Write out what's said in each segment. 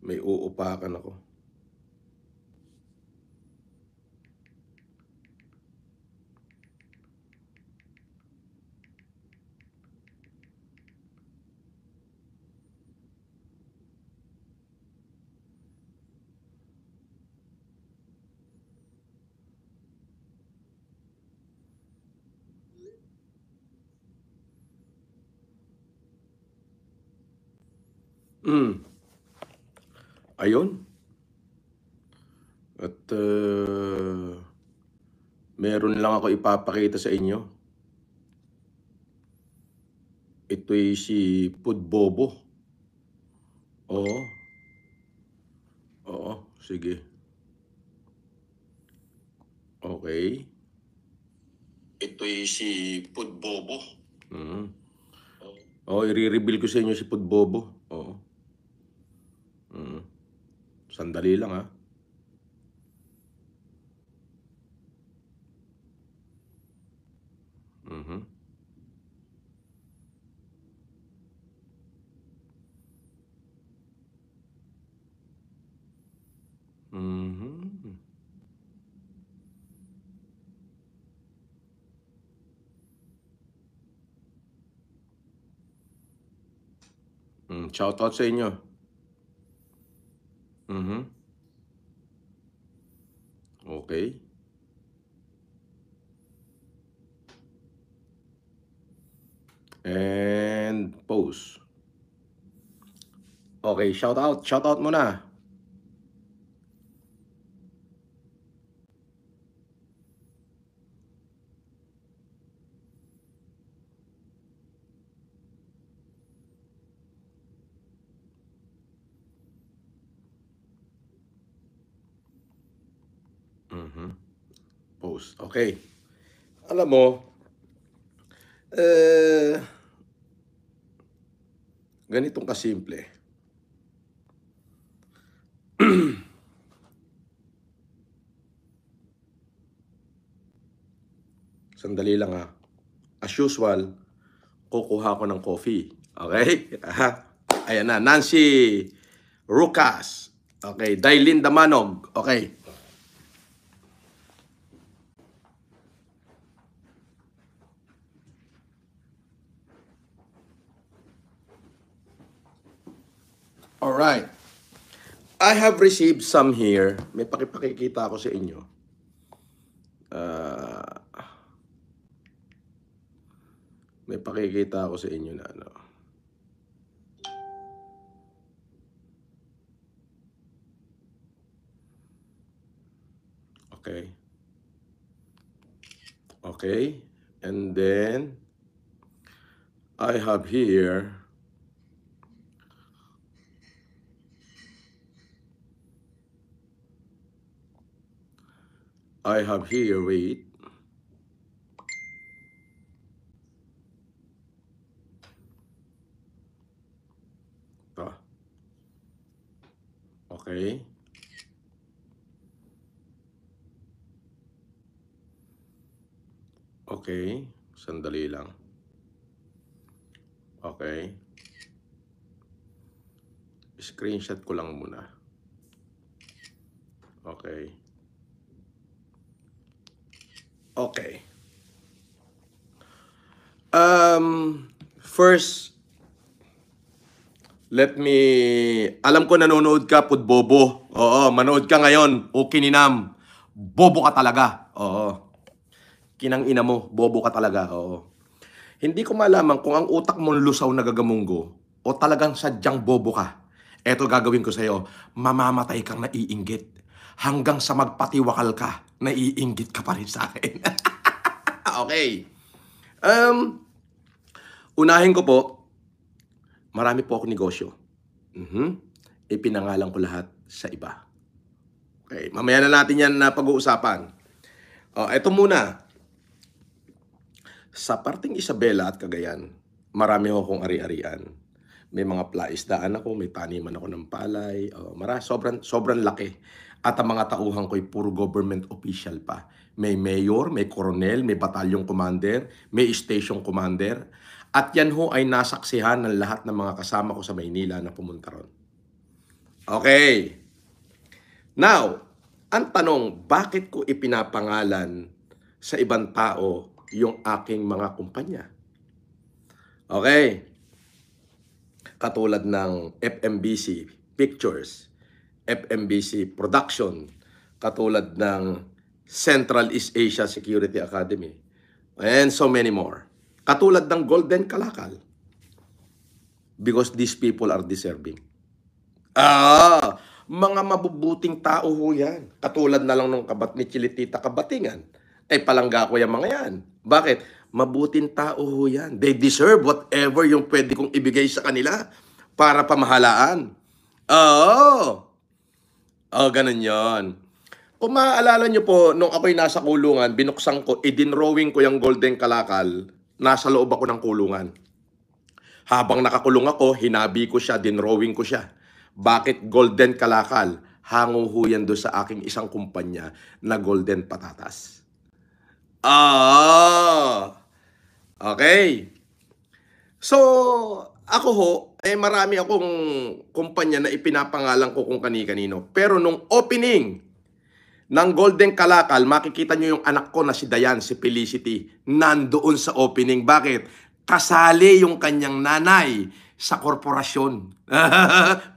May uupakan ako. Ayun. At meron lang ako ipapakita sa inyo. Ito'y si Pudbobo. Oo. Oo, sige. Okay. Ito'y si Pudbobo. Oo, i-reveal ko sa inyo si Pudbobo. Oo. Sandali lang ha. Shoutout sa inyo. Okay. And post. Okay, shoutout. Shoutout muna. Post. Okay. Alam mo, ganitong kasimple. Sandali lang ha. As usual, kukuha ko ng coffee. Okay? Ayan na. Nancy Rucas. Okay. Dailin Damanog. Okay. Alright. I have received some here. May pakipakikita ako sa inyo. May pakikita ako sa inyo na ano. Okay. Okay. And then I have here wait. Ito. Okay. Okay. Sandali lang. Okay. Screenshot ko lang muna. Okay. Okay. First, alam ko nanonood ka, Pudbobo. Oo, manood ka ngayon. O kininam. Bobo ka talaga. Oo. Kinang ina mo, bobo ka talaga. Oo. Hindi ko malaman kung ang utak mo lusaw na gagamunggo o talagang sadyang bobo ka. Eto gagawin ko sa'yo. Mamamatay kang naiinggit. Hanggang sa magpatiwakal ka, naiinggit ka pa rin sa akin. Okay. Unahin ko po, marami po ako negosyo. Ipinangalan ko lahat sa iba. Okay, mamaya na natin yan na pag-uusapan. Ito muna. Sa parting Isabela at Cagayan, marami akong ari-arian. May mga plaisdaan ako, may taniman ako ng palay. Sobrang laki. At ang mga tauhan ko ay puro government official pa. May mayor, may koronel, may batalyong commander, may station commander. At yan ho ay nasaksihan ng lahat ng mga kasama ko sa Maynila na pumunta ron. Okay. Now, ang tanong, bakit ko ipinapangalan sa ibang tao yung aking mga kumpanya? Okay. Katulad ng FMBC Pictures, FMBC Production, katulad ng Central East Asia Security Academy, and so many more. Katulad ng Golden Kalakal. Because these people are deserving. Mga mabubuting tao ho yan. Katulad na lang nung kabat ni Chilitita Kabatingan. Palangga ko yung mga yan. Bakit? Mabuting tao ho yan. They deserve whatever yung pwede kong ibigay sa kanila para pamahalaan. Ganun yon. Kung maaalala nyo po, nung ako'y nasa kulungan, binuksan ko, idinrawing ko yung Golden Kalakal, nasa loob ako ng kulungan. Habang nakakulong ako, hinabi ko siya, dinrawing ko siya. Bakit Golden Kalakal? Hango ho yan doon sa aking isang kumpanya na Golden Patatas. Okay. So, ako ho, marami akong kumpanya na ipinapangalan ko kung kani-kanino. Pero nung opening ng Golden Kalakal, makikita nyo yung anak ko na si Dayan, si Felicity, nandoon sa opening. Bakit? Kasali yung kanyang nanay sa korporasyon.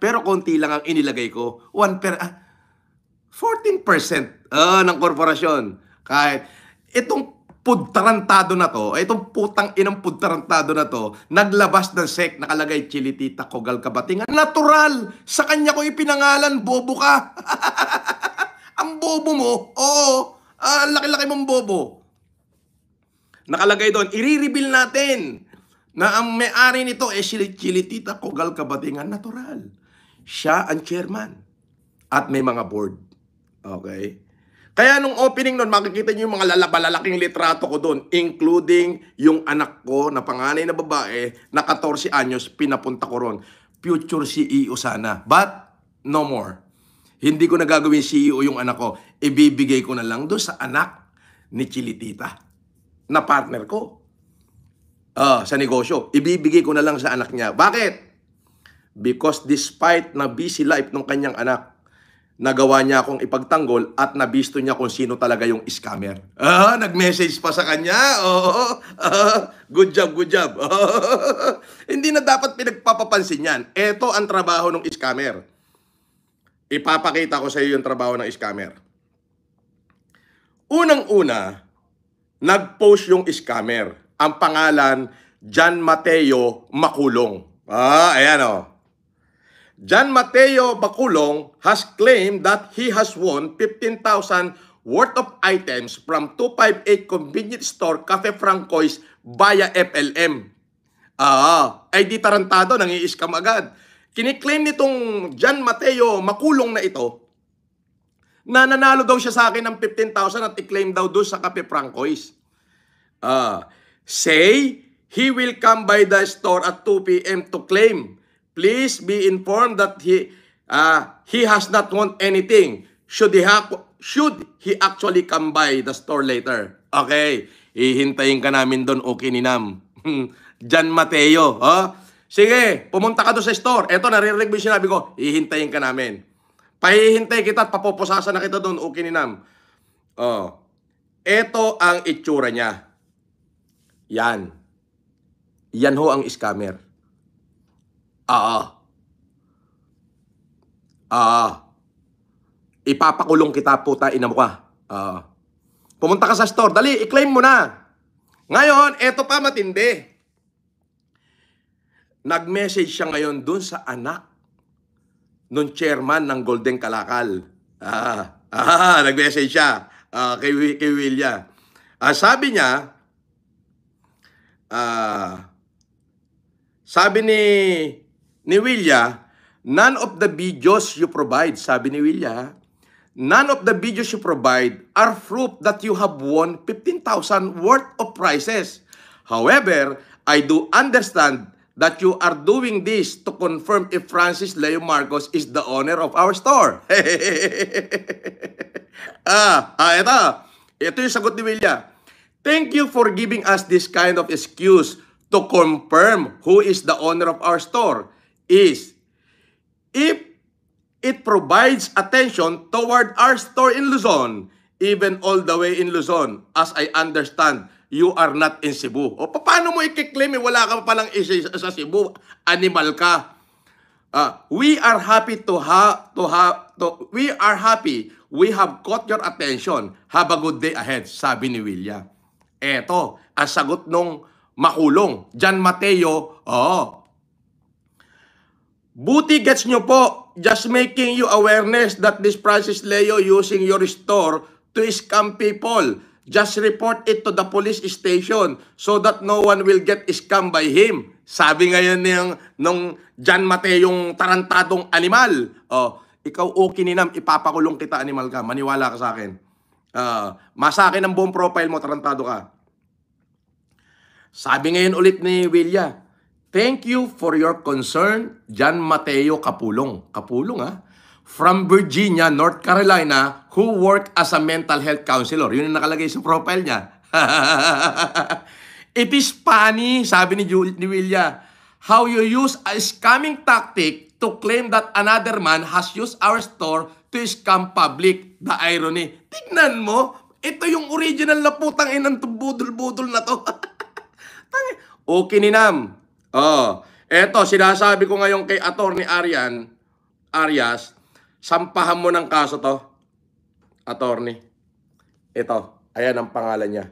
Pero konti lang ang inilagay ko. 14% ng korporasyon. Kahit itong pudtarantado na to, itong putang inang pudtarantado na to, naglabas ng SEC, nakalagay Chilitita Cogal Kabatingan. Natural! Sa kanya ko ipinangalan, bobo ka! Ang bobo mo, oo, laki-laki mong bobo. Nakalagay doon, i-reveal natin na ang may-ari nito si Chilitita Cogal Kabatingan. Natural. Siya ang chairman. At may mga board. Okay? Kaya nung opening nun, makikita niyo yung mga malalaking litrato ko doon, including yung anak ko na panganay na babae na 14 anyos, pinapunta ko ron. Future CEO sana. But, no more. Hindi ko na gagawin CEO yung anak ko. Ibibigay ko na lang doon sa anak ni Chilitita na partner ko. Sa negosyo. Ibibigay ko na lang sa anak niya. Bakit? Because despite na busy life ng kanyang anak, nagawa niya akong ipagtanggol at nabisto niya kung sino talaga yung scammer. Nag-message pa sa kanya. Good job, good job. Hindi na dapat pinagpapapansin yan. Ito ang trabaho ng scammer. Ipapakita ko sa iyo yung trabaho ng scammer. Unang-una, nag-post yung scammer. Ang pangalan, John Mateo Makulong. Ayan o. John Mateo Makulong has claimed that he has won 15,000 worth of items from 258 convenience store Cafe Francois via FLM. Ay di tarantado, nangi-scam agad. Kiniklaim nitong John Mateo Makulong na ito na nanalo daw siya sa akin ng 15,000 at i-claim daw doon sa Cafe Francois. Say he will come by the store at 2 p.m. to claim. Please be informed that he has not won anything. Should he actually come by the store later? Okay, hihintayin ka namin doon, okay ni Nam. John Mateo, sige, pumunta ka doon sa store. Eto, naririnig mo yung sinabi ko, hihintayin ka namin. Pahihintay kita at papupusasan na kita doon, okay ni Nam. Eto ang itsura niya. Yan. Yan ho ang scammer. Ipapakulong kita, puta, ina mo ka. Pumunta ka sa store, dali, i-claim mo na. Ngayon, eto pa matindi. Nag-message siya ngayon dun sa anak nung chairman ng Golden Kalakal. Nag-message siya kay Willia. Sabi niya, sabi ni Willia, none of the videos you provide, sabi ni Willia, none of the videos you provide are proof that you have won 15,000 worth of prizes. However, I do understand that you are doing this to confirm if Francis Leo Marcos is the owner of our store. Ito yung sagot ni Willia. Thank you for giving us this kind of excuse to confirm who is the owner of our store. If It provides attention toward our store in Luzon, even all the way in Luzon. As I understand, you are not in Cebu. O paano mo i-claim wala ka palang isa sa Cebu? Animal ka. We are happy we have caught your attention. Have a good day ahead, sabi ni Willia. Eto, ang sagot nung makulong, John Mateo, buti gets nyo po, just making you awareness that this Francis Leo using your store to scam people. Just report it to the police station so that no one will get scammed by him. Sabi ngayon nung John Mateo, yung tarantadong animal. Ikaw kininam, ipapakulong kita, animal ka. Maniwala ka sa akin. Masakin ang buong profile mo, tarantado ka. Sabi ngayon ulit ni Willia, thank you for your concern, John Mateo Kapulong. Kapulong from Virginia, North Carolina, who work as a mental health counselor. Yun yung nakalagay sa profile niya. It is funny, sabi ni Willia, how you use a scamming tactic to claim that another man has used our store to scam public. The irony. Tignan mo, ito yung original na putang inang budol-budol na to. Kininam. Eto, sinasabi ko ngayon kay Attorney Arias, sampahan mo ng kaso to, Attorney. Ito, ayan ang pangalan niya.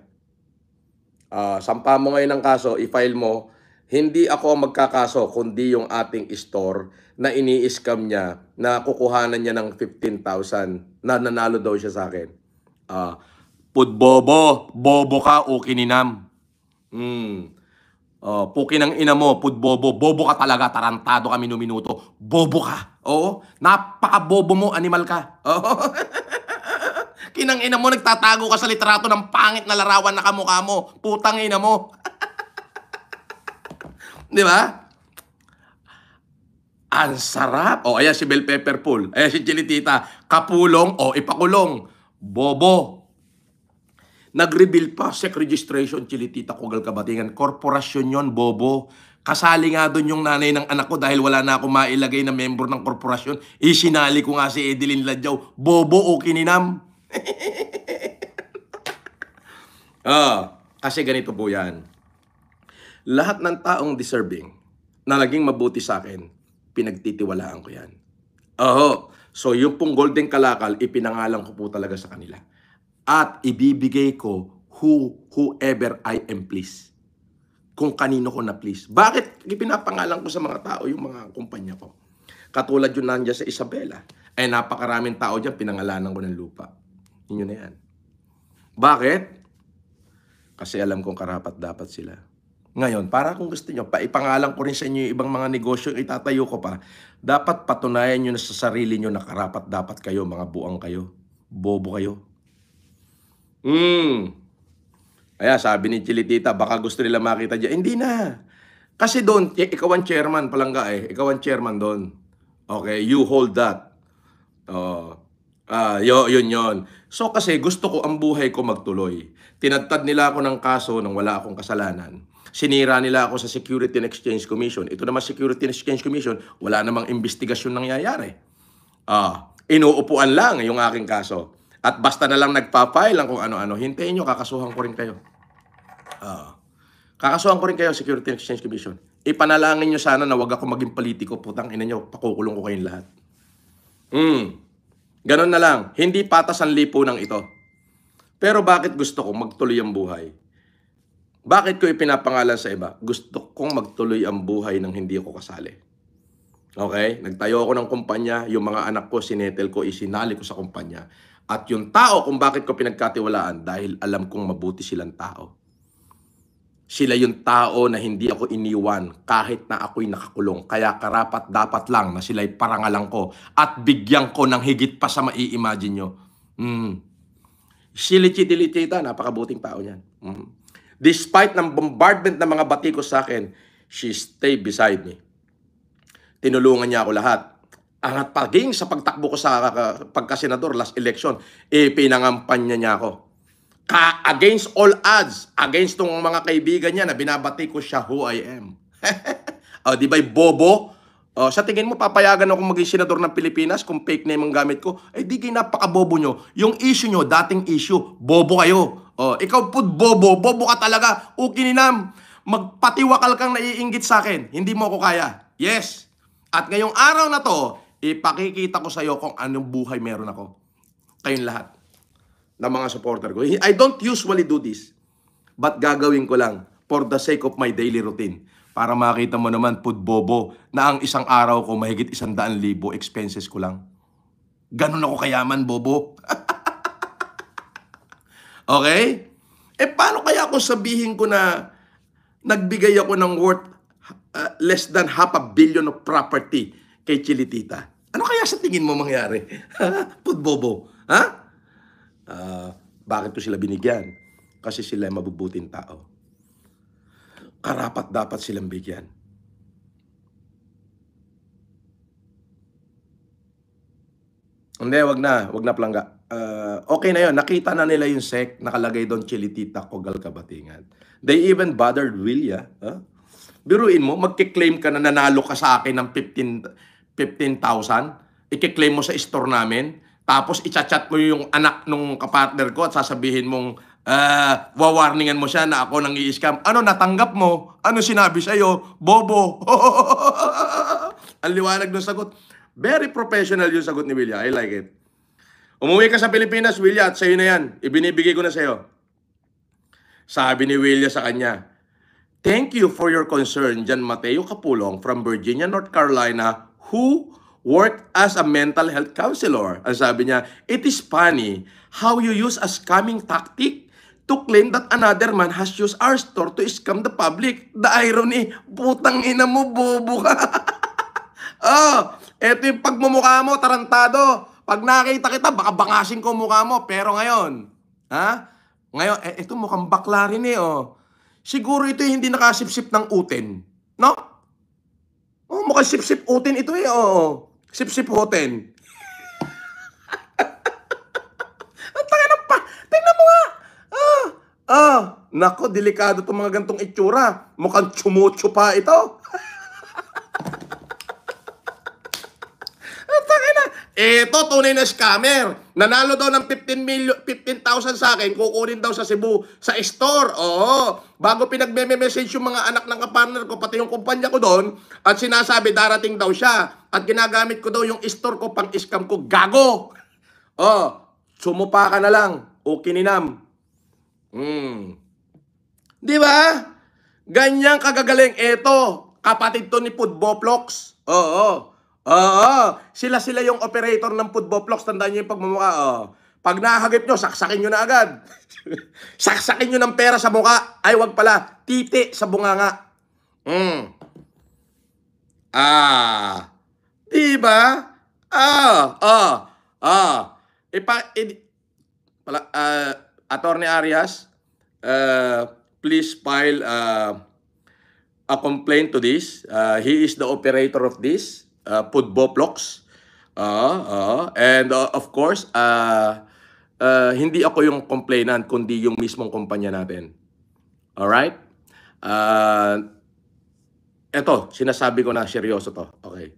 Sampahan mo ngayon ng kaso, i-file mo, hindi ako ang magkakaso, kundi yung ating store na ini-scam niya, na kukuhanan niya ng 15,000, na nanalo daw siya sa akin. Pudbobo, bobo ka, kininam. Puki ng ina mo, pudbobo, bobo ka talaga, tarantado ka minuto, bobo ka. Napaka-bobo mo, animal ka. Kinang ina mo, nagtatago ka sa litrato ng pangit na larawan na kamukha mo, putang ina mo. Di ba? Ang sarap. Ayan si Bell Pepper Pool, ayan si Chilitita, kapulong, ipakulong, bobo. Nag-reveal pa, SEC registration, Chilitita, Kugal Kabatingan. Korporasyon yon, bobo. Kasali nga doon yung nanay ng anak ko dahil wala na ako mailagay na member ng korporasyon. Isinali ko nga si Edeline Ladjaw. Bobo kininam. Kasi ganito po yan. Lahat ng taong deserving na naging mabuti sa akin, pinagtitiwalaan ko yan. So yung pong golden kalakal, ipinangalan ko po talaga sa kanila. At ibibigay ko whoever I am please. Kung kanino ko na please. Bakit ipinapangalan ko sa mga tao yung mga kumpanya ko? Katulad yun nandiyan sa Isabela. Napakaraming tao dyan, pinangalanan ko ng lupa. Yun na yan. Bakit? Kasi alam kong karapat dapat sila. Ngayon, para kung gusto nyo, paipangalan ko rin sa inyo yung ibang mga negosyo itatayo ko pa, dapat patunayan nyo na sa sarili nyo na karapat dapat kayo, mga buang kayo. Bobo kayo. Kaya sabi ni Chilitita, baka gusto nila makita dyan. Hindi na. Kasi doon, ikaw ang chairman, palangga Ikaw ang chairman doon. Okay, you hold that. Yun. So kasi gusto ko ang buhay ko magtuloy. Tinadtad nila ako ng kaso nang wala akong kasalanan. Sinira nila ako sa Security and Exchange Commission. Ito naman Security and Exchange Commission, wala namang investigasyon nangyayari. Inuupuan lang yung aking kaso. At basta na lang nagpa-file lang kung ano-ano, hintayin nyo, kakasuhan ko rin kayo. Kakasuhan ko rin kayo, Security and Exchange Commission. Ipanalangin nyo sana na wag ako maging politiko, putang ina nyo, pakukulong ko kayong lahat. Ganon na lang. Hindi patas ang lipunan ito. Pero bakit gusto ko magtuloy ang buhay? Bakit ko ipinapangalan sa iba? Gusto kong magtuloy ang buhay nang hindi ako kasali. Okay? Nagtayo ako ng kumpanya, yung mga anak ko, sinetel ko, isinali ko sa kumpanya. At yung tao kung bakit ko pinagkatiwalaan, dahil alam kong mabuti silang tao. Sila yung tao na hindi ako iniwan kahit na ako'y nakakulong. Kaya karapat dapat lang na sila'y parangalan ko at bigyan ko ng higit pa sa mai-imagine nyo. Chilitita, napakabuting tao niyan. Despite ng bombardment ng mga batikos sa akin, she stayed beside me. Tinulungan niya ako lahat. Angat paging sa pagtakbo ko sa pagkasenador, last election, pinangampanya niya ako. Against all odds, against tong mga kaibigan niya na binabati ko siya who I am. Di ba'y bobo? Sa tingin mo, papayagan ako maging senador ng Pilipinas kung fake name ang gamit ko? Eh, di kayo napakabobo nyo. Yung issue nyo, dating issue, bobo kayo. Ikaw po, bobo ka talaga. Ukininam, magpatiwakal kang naiinggit sa akin. Hindi mo ako kaya. Yes. At ngayong araw na to, ipakikita ko sa'yo kung anong buhay meron ako. Kayong lahat ng mga supporter ko. I don't usually do this. But gagawin ko lang for the sake of my daily routine. Para makita mo naman, pudbobo, na ang isang araw ko mahigit 100,000 expenses ko lang. Ganun ako kayaman, bobo. Okay? Paano kaya kung sabihin ko na nagbigay ako ng worth less than 500 million of property kay Chilitita? Ano kaya sa tingin mo mangyari? Pudbobo. Ha? Bakit ko sila binigyan? Kasi sila ay mabubuting tao. Karapat dapat silang bigyan. Hindi, wag na plangga. Okay na yun, nakita na nila yung SEC, nakalagay doon Chilitita, Cogal, Kabatingan. They even bothered Willia. Biruin mo, magkiklaim ka na nanalo ka sa akin ng 15,000, ikiklaim mo sa store namin, tapos i-chat mo yung anak nung kapartner ko at sasabihin mong wawarningan mo siya na ako nang i-scam. Ano, natanggap mo? Ano sinabi sa'yo? Bobo. Ang liwanag ng sagot. Very professional yung sagot ni Willia. I like it. Umuwi ka sa Pilipinas, Willia, at sa'yo na yan. Ibinibigay ko na sa'yo. Sabi ni Willia sa kanya, "Thank you for your concern, Jan Mateo Capulong from Virginia, North Carolina, who worked as a mental health counselor." Ang sabi niya, "It is funny how you use a scamming tactic to claim that another man has used our store to scam the public. The irony, putang ina mo, bobo ka." Eto yung pagmumukha mo, tarantado. Pag nakita kita, baka bangasin ko mukha mo. Pero ngayon, ngayon, ito mukhang bakla rin Siguro ito yung hindi nakasipsip ng uten. No? Mukhang sipsip uten ito Sipsip uten. Tingnan mo nga. Nako, delikado itong mga gantong itsura. Mukhang tsumutsu pa ito. Ito, tunay na scammer. Nanalo daw ng 15,000 sa akin, kukunin daw sa Cebu, sa store. Bago pinagme-message yung mga anak ng kapartner ko, pati yung kumpanya ko doon, at sinasabi darating daw siya. At ginagamit ko daw yung store ko pang scam ko. Gago! Sumupa ka na lang. O kininam. Di ba? Ganyang kagagaling. Ito, kapatid to ni Pudboplox. Sila yung operator ng Pudboplox. Tandaan nyo yung pagmumukha. Pag nahagip nyo, saksakin nyo na agad. Saksakin nyo ng pera sa mukha. Ay, wag pala. Titi sa bunganga. Diba? Attorney Arias, please file a complaint to this. He is the operator of this. Pudboplox. And of course, hindi ako yung complainant, kundi yung mismong kumpanya natin. Alright? Eto, sinasabi ko na seryoso to. Okay.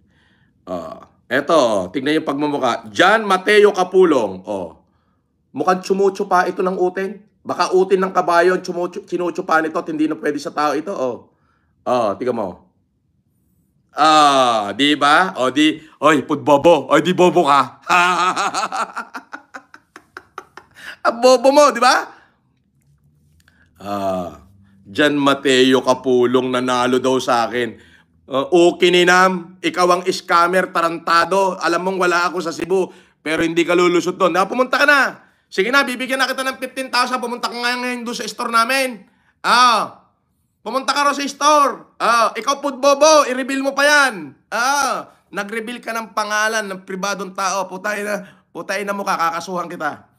Eto, tignan yung pagmumukha. Jan Mateo Capulong. Mukhang tsumutsu pa ito ng uten. Baka utin ng kabayo, sinutsu pa nito at hindi na pwede sa tao ito. Tignan mo. Di ba? Oy, pudbobo. Oy, di bobo ka. Ang bobo mo, di ba? Jan Mateo Capulong, nanalo daw sa akin. Kininam, ikaw ang scammer, tarantado. Alam mong wala ako sa Cebu, pero hindi ka lulusot doon. Pumunta ka na. Sige na, bibigyan na kita ng 15,000. Pumunta ka ngayon doon sa store namin. Pumunta ka rin sa store. Ikaw pudbobo, i-reveal mo pa yan. Nag-reveal ka ng pangalan ng pribadong tao. Putay na mo, kakasuhan kita.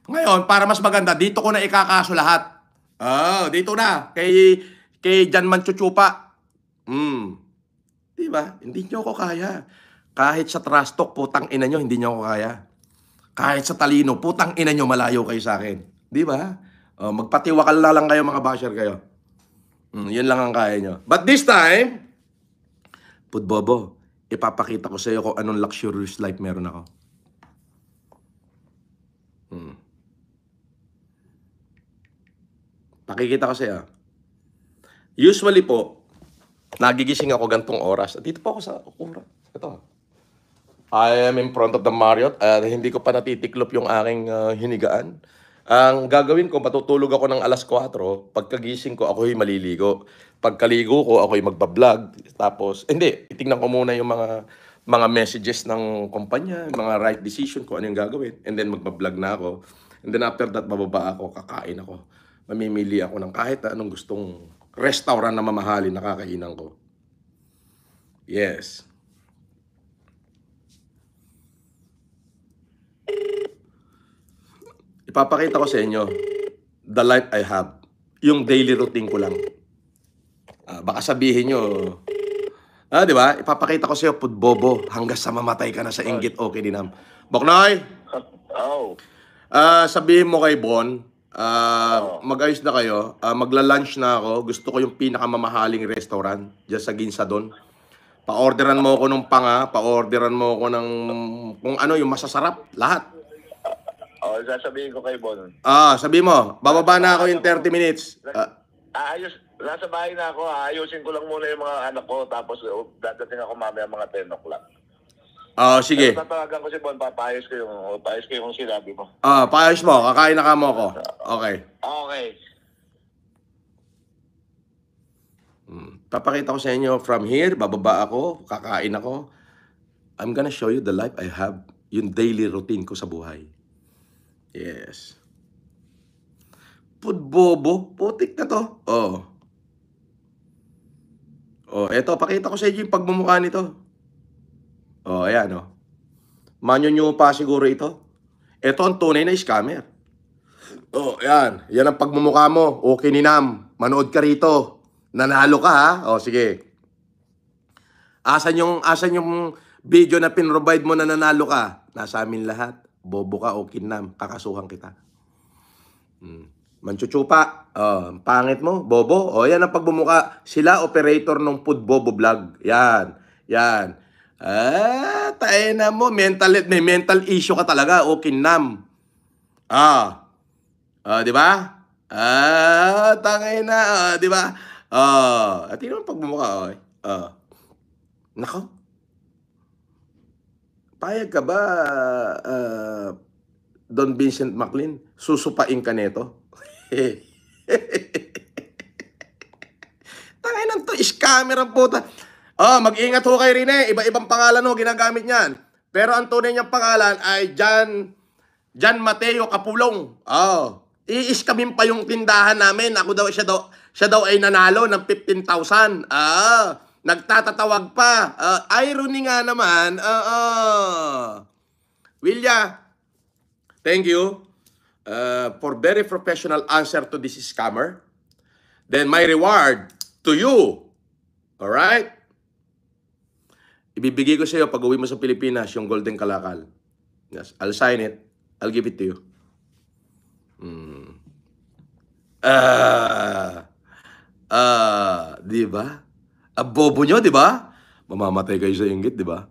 Ngayon, para mas maganda, dito ko na ikakaso lahat. Dito na. Kay Jan Manchuchupa. Diba? Hindi nyo ako kaya. Kahit sa trash talk, putang ina nyo, hindi nyo ako kaya. Kahit sa talino, putang ina nyo, malayo kayo sa akin. Diba? Magpatiwakal na lang kayo, mga basher kayo. Yun lang ang kaya nyo. But this time, Pudbobo, ipapakita ko sa iyo kung anong luxurious life meron ako. Pakikita ko sa iyo. Usually po, nagigising ako gantong oras. Dito po ako sa Okura. Ito. I am in front of the Marriott. Hindi ko pa natitiklop yung aking hinigaan. Ang gagawin ko, matutulog ako ng alas 4. Pagkagising ko, ako'y maliligo. Pagkaligo ko, ako'y magbablog. Tapos, hindi, itingnan ko muna yung mga messages ng kumpanya, mga right decision ko, ano yung gagawin. And then, magbablog na ako. And then, after that, bababa ako, kakain ako. Mamimili ako ng kahit anong gustong restaurant na mamahalin na kakainan ko. Yes. Ipapakita ko sa inyo the life I have. Yung daily routine ko lang. Baka sabihin nyo, di ba? Ipapakita ko sa iyo, pudbobo, hanggang sa mamatay ka na sa inggit, okay din nam. Boknoy! Oh. Sabihin mo kay Bon, mag-ayos na kayo, magla-lunch na ako. Gusto ko yung pinakamamahaling restaurant dyan sa Ginsadon. Pa-orderan mo ako ng panga, pa-orderan mo ako ng kung ano yung masasarap, lahat. Sasabihin ko kay Bon. Sabi mo, bababa na ako in 30 minutes. Nasa bahay na ako, ayusin ko lang muna yung mga anak ko, tapos dadating ako mamaya mga 10 o'clock. Sige. Tatawagan ko si Bon, paayos ko yung sinabi mo. Paayos mo, kakain na ka mo ako. Okay. Okay. Papakita ko sa inyo from here, bababa ako, kakain ako. I'm gonna show you the life I have, yung daily routine ko sa buhay. Yes. Pudbobo, putik na to. Eto, pakita ko sa inyo yung pagmumukha nito. Ayan, Manyonyo pa siguro ito. Ito ang tunay na scammer. Ayan. Yan ang pagmumukha mo. Okay ni Nam. Manood ka rito. Nanalo ka, ha? Sige. Asan yung video na pinrovide mo na nanalo ka? Nasa amin lahat. Bobo ka, okay Nam. Kakasuhan kita. Manchuchupa. Pangit mo, bobo. Yan ang pagbumuka. Sila operator ng Pudbobo vlog. Yan. Tayo na mo. May mental issue ka talaga. Okay Nam. Di ba? Tangay na. Di ba? At yun ang pagbumuka. Nako. Payag ka ba, Don Vincent McLean? Susupain ka neto? Tangay nang to, scammer ang puta. Mag-ingat ho kayo rin Iba-ibang pangalan ho ginagamit niyan. Pero ang tunay niyang pangalan ay John Mateo Capulong. I-scamin pa yung tindahan namin. Siya daw ay nanalo ng 15,000. Nagtatatawag pa. Irony nga naman. Wilya, thank you for very professional answer to this scammer. Then my reward to you. Alright? Ibibigay ko sa iyo pag uwi mo sa Pilipinas yung golden kalakal. Yes, I'll sign it. I'll give it to you. Di ba? Bobo nyo, di ba? Mamamatay kayo sa inggit, di ba?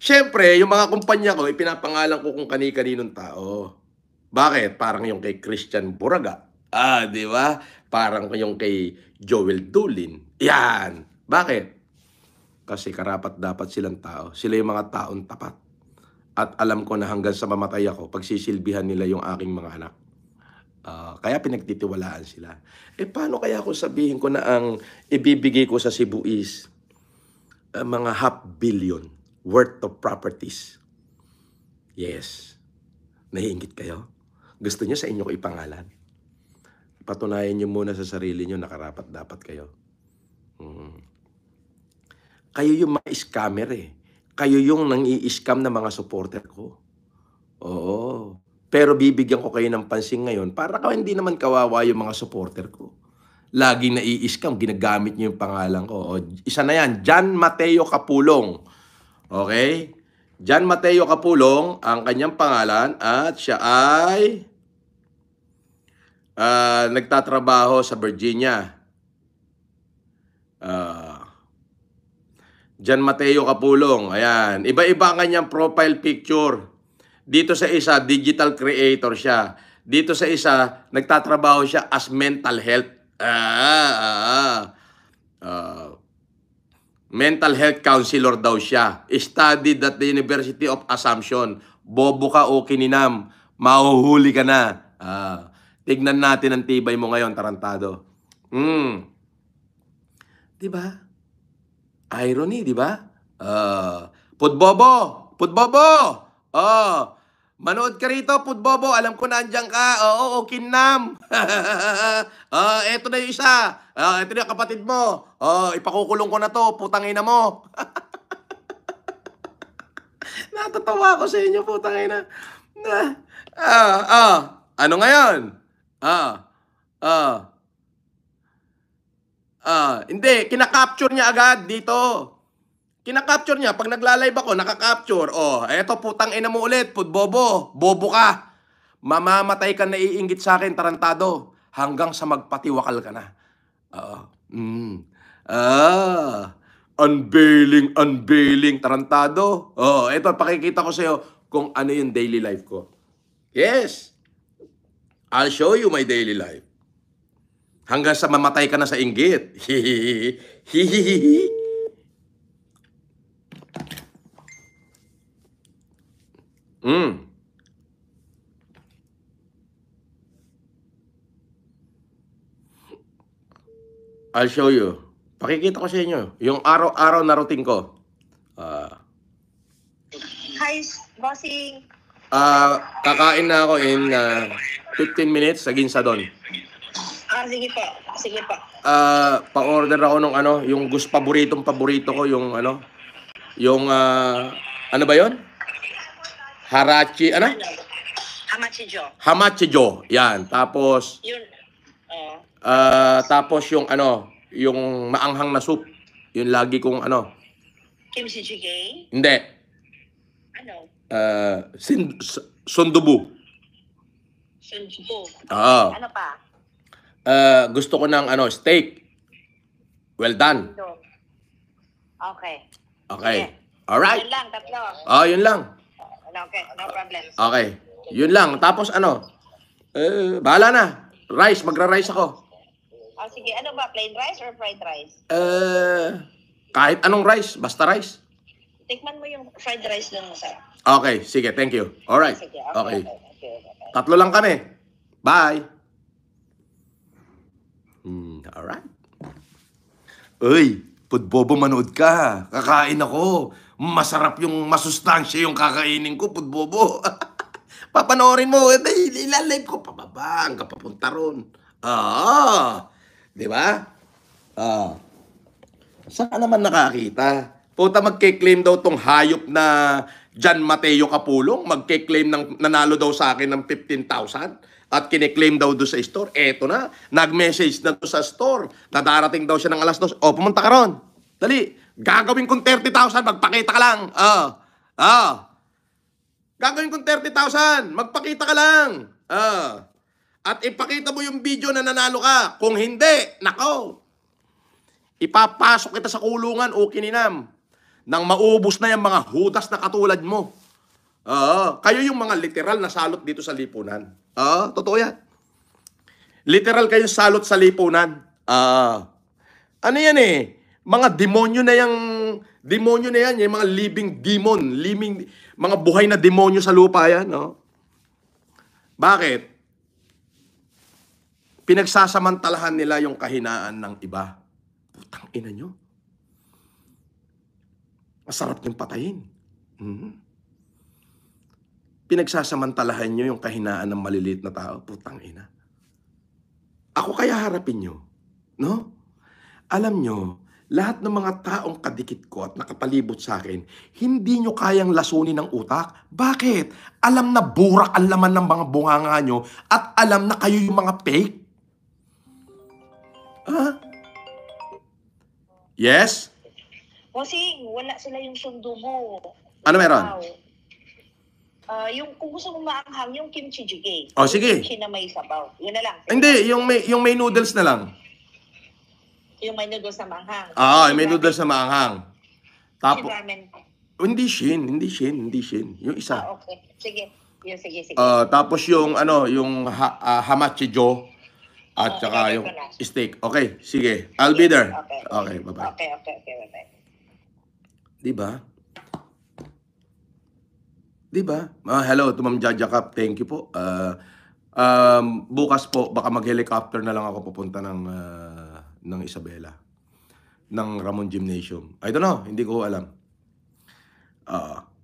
Siyempre, yung mga kumpanya ko, ipinapangalan ko kung kani-kaninong tao. Bakit? Parang yung kay Christian Buraga. Di ba? Parang yung kay Joel Dulin. Yan. Bakit? Kasi karapat-dapat silang tao. Sila yung mga taong tapat. At alam ko na hanggang sa mamatay ako, pagsisilbihan nila yung aking mga anak. Kaya pinagtitiwalaan sila. Paano kaya kung sabihin ko na ang ibibigay ko sa Cebu is mga 500 million worth of properties? Yes. Naiingit kayo? Gusto niyo sa inyo ko ipangalan? Patunayan niyo muna sa sarili niyo na karapat-dapat kayo. Kayo yung mga scammer Kayo yung nang-i-scam na mga supporter ko. Oo. Pero bibigyan ko kayo ng pansin ngayon para hindi naman kawawa yung mga supporter ko. Laging nai-scam, ginagamit nyo yung pangalan ko. Isa na yan, John Mateo Capulong. Okay? John Mateo Capulong, ang kanyang pangalan, at siya ay nagtatrabaho sa Virginia. Jan Mateo Kapulong. Ayan. Iba-iba ang kanyang profile picture. Dito sa isa, digital creator siya. Dito sa isa, nagtatrabaho siya as mental health. Mental health counselor daw siya. Studied at the University of Assumption. Bobo ka o kininam. Mahuhuli ka na. Tignan natin ang tibay mo ngayon, tarantado. Diba? Irony, diba? Pudbobo! Pudbobo! Manood ka rito, Pudbobo. Alam ko na andyan ka. Oo, kinam. Eto na yung isa. Eto na yung kapatid mo. Ipakukulong ko na to. Putangina mo. Natatawa ako sa inyo, putangina. Ano ngayon? Hindi. Kinakapture niya agad dito. Kinakapture niya. Pag nagla-live ako, nakakapture. Eto, putang ina mo ulit, Pudbobo. Bobo ka. Mamamatay ka, naiinggit sa akin, tarantado. Hanggang sa magpatiwakal ka na. Unveiling, tarantado. Eto, pakikita ko sa'yo kung ano yung daily life ko. Yes. I'll show you my daily life. Hanggang sa mamatay ka na sa inggit. I'll show you. Pakikita ko sa inyo. Yung araw-araw na routine ko. Hi, bossing. Kakain na ako in 15 minutes sa Ginsadon. Sige po. Sige po. Pa-order ako ng yung paboritong paborito ko, yung ano ba yon? Harachi, Hamachijo. Hamachijo. Yan. Tapos Yun. tapos yung yung maanghang na soup. Yun lagi kong Kimchi jjigae. Hindi. Ano? Sundubu. Sundubu. Oo. Ano pa? Gusto ko ng steak. Well done. Okay. Okay. Sige. Alright. Yun lang, tatlo. Yun lang. Okay, no problem. Okay. Yun lang. Tapos bahala na. Rice. Magra-rice ako. Sige. Ano ba? Plain rice or fried rice? Kahit anong rice. Basta rice. Tikman mo yung fried rice dun sa... Okay. Sige. Thank you. Alright. Sige. Okay. Okay. Tatlo lang kami. Bye. Alright. Uy, Pudbobo, manood ka. Kakain ako. Masarap yung masustansya yung kakainin ko, Pudbobo. Papanoorin mo. Ilalive ko pababa. Hanggang papunta ron. Di ba? Saan ka naman nakakita? Puta, magke-claim daw tong hayop na Jan Mateo Kapulong. Magke-claim nanalo daw sa akin ng 15,000. At kine-claim daw doon sa store. Eto na. Nag-message na doon sa store. Nadarating daw siya ng alas 2. Pumunta ka ron. Dali. Gagawin kong 30,000. Magpakita ka lang. Gagawin kong 30,000. Magpakita ka lang. At ipakita mo yung video na nanalo ka. Kung hindi, nako. Ipapasok kita sa kulungan o kininam. Nang maubos na yung mga hudas na katulad mo. Kayo yung mga literal na salot dito sa lipunan. Totoo yan. Literal kayo salot sa lipunan. Ano yan mga demonyo na yung mga living demon, mga buhay na demonyo sa lupa yan, no? Bakit? Pinagsasamantalahan nila yung kahinaan ng iba. Putang ina nyo. Masarap yung patayin. Pinagsasamantalahan nyo yung kahinaan ng maliliit na tao. Putang ina. Ako kaya harapin nyo. No? Alam nyo, lahat ng mga taong kadikit ko at nakapalibot sa akin, hindi nyo kayang lasunin ng utak. Bakit? Alam na burak ang laman ng mga bunganga nyo at alam na kayo yung mga fake. Yes? Kasi wala sila yung sundo mo. Ano meron? Yung kung gusto mo maanghang, yung kimchi jjigae. Sige. Kimchi na may sabaw. Yun na lang. Hindi, yung may noodles na lang. Yung may noodles na maanghang. May noodles na maanghang. Tapo, Ramen. hindi Shin. Yung isa. Okay. Sige. Sige. Tapos yung yung hamachi jo at saka in-order yung ko na. steak. Okay, sige. I'll be there. Okay. Okay, bye-bye. Okay. Bye-bye. Di ba? Hello to Ma'am Jaja Cap. Thank you po. Bukas po baka mag-helicopter na lang ako pupunta ng Isabela, ng Ramon Gymnasium. I don't know, hindi ko alam.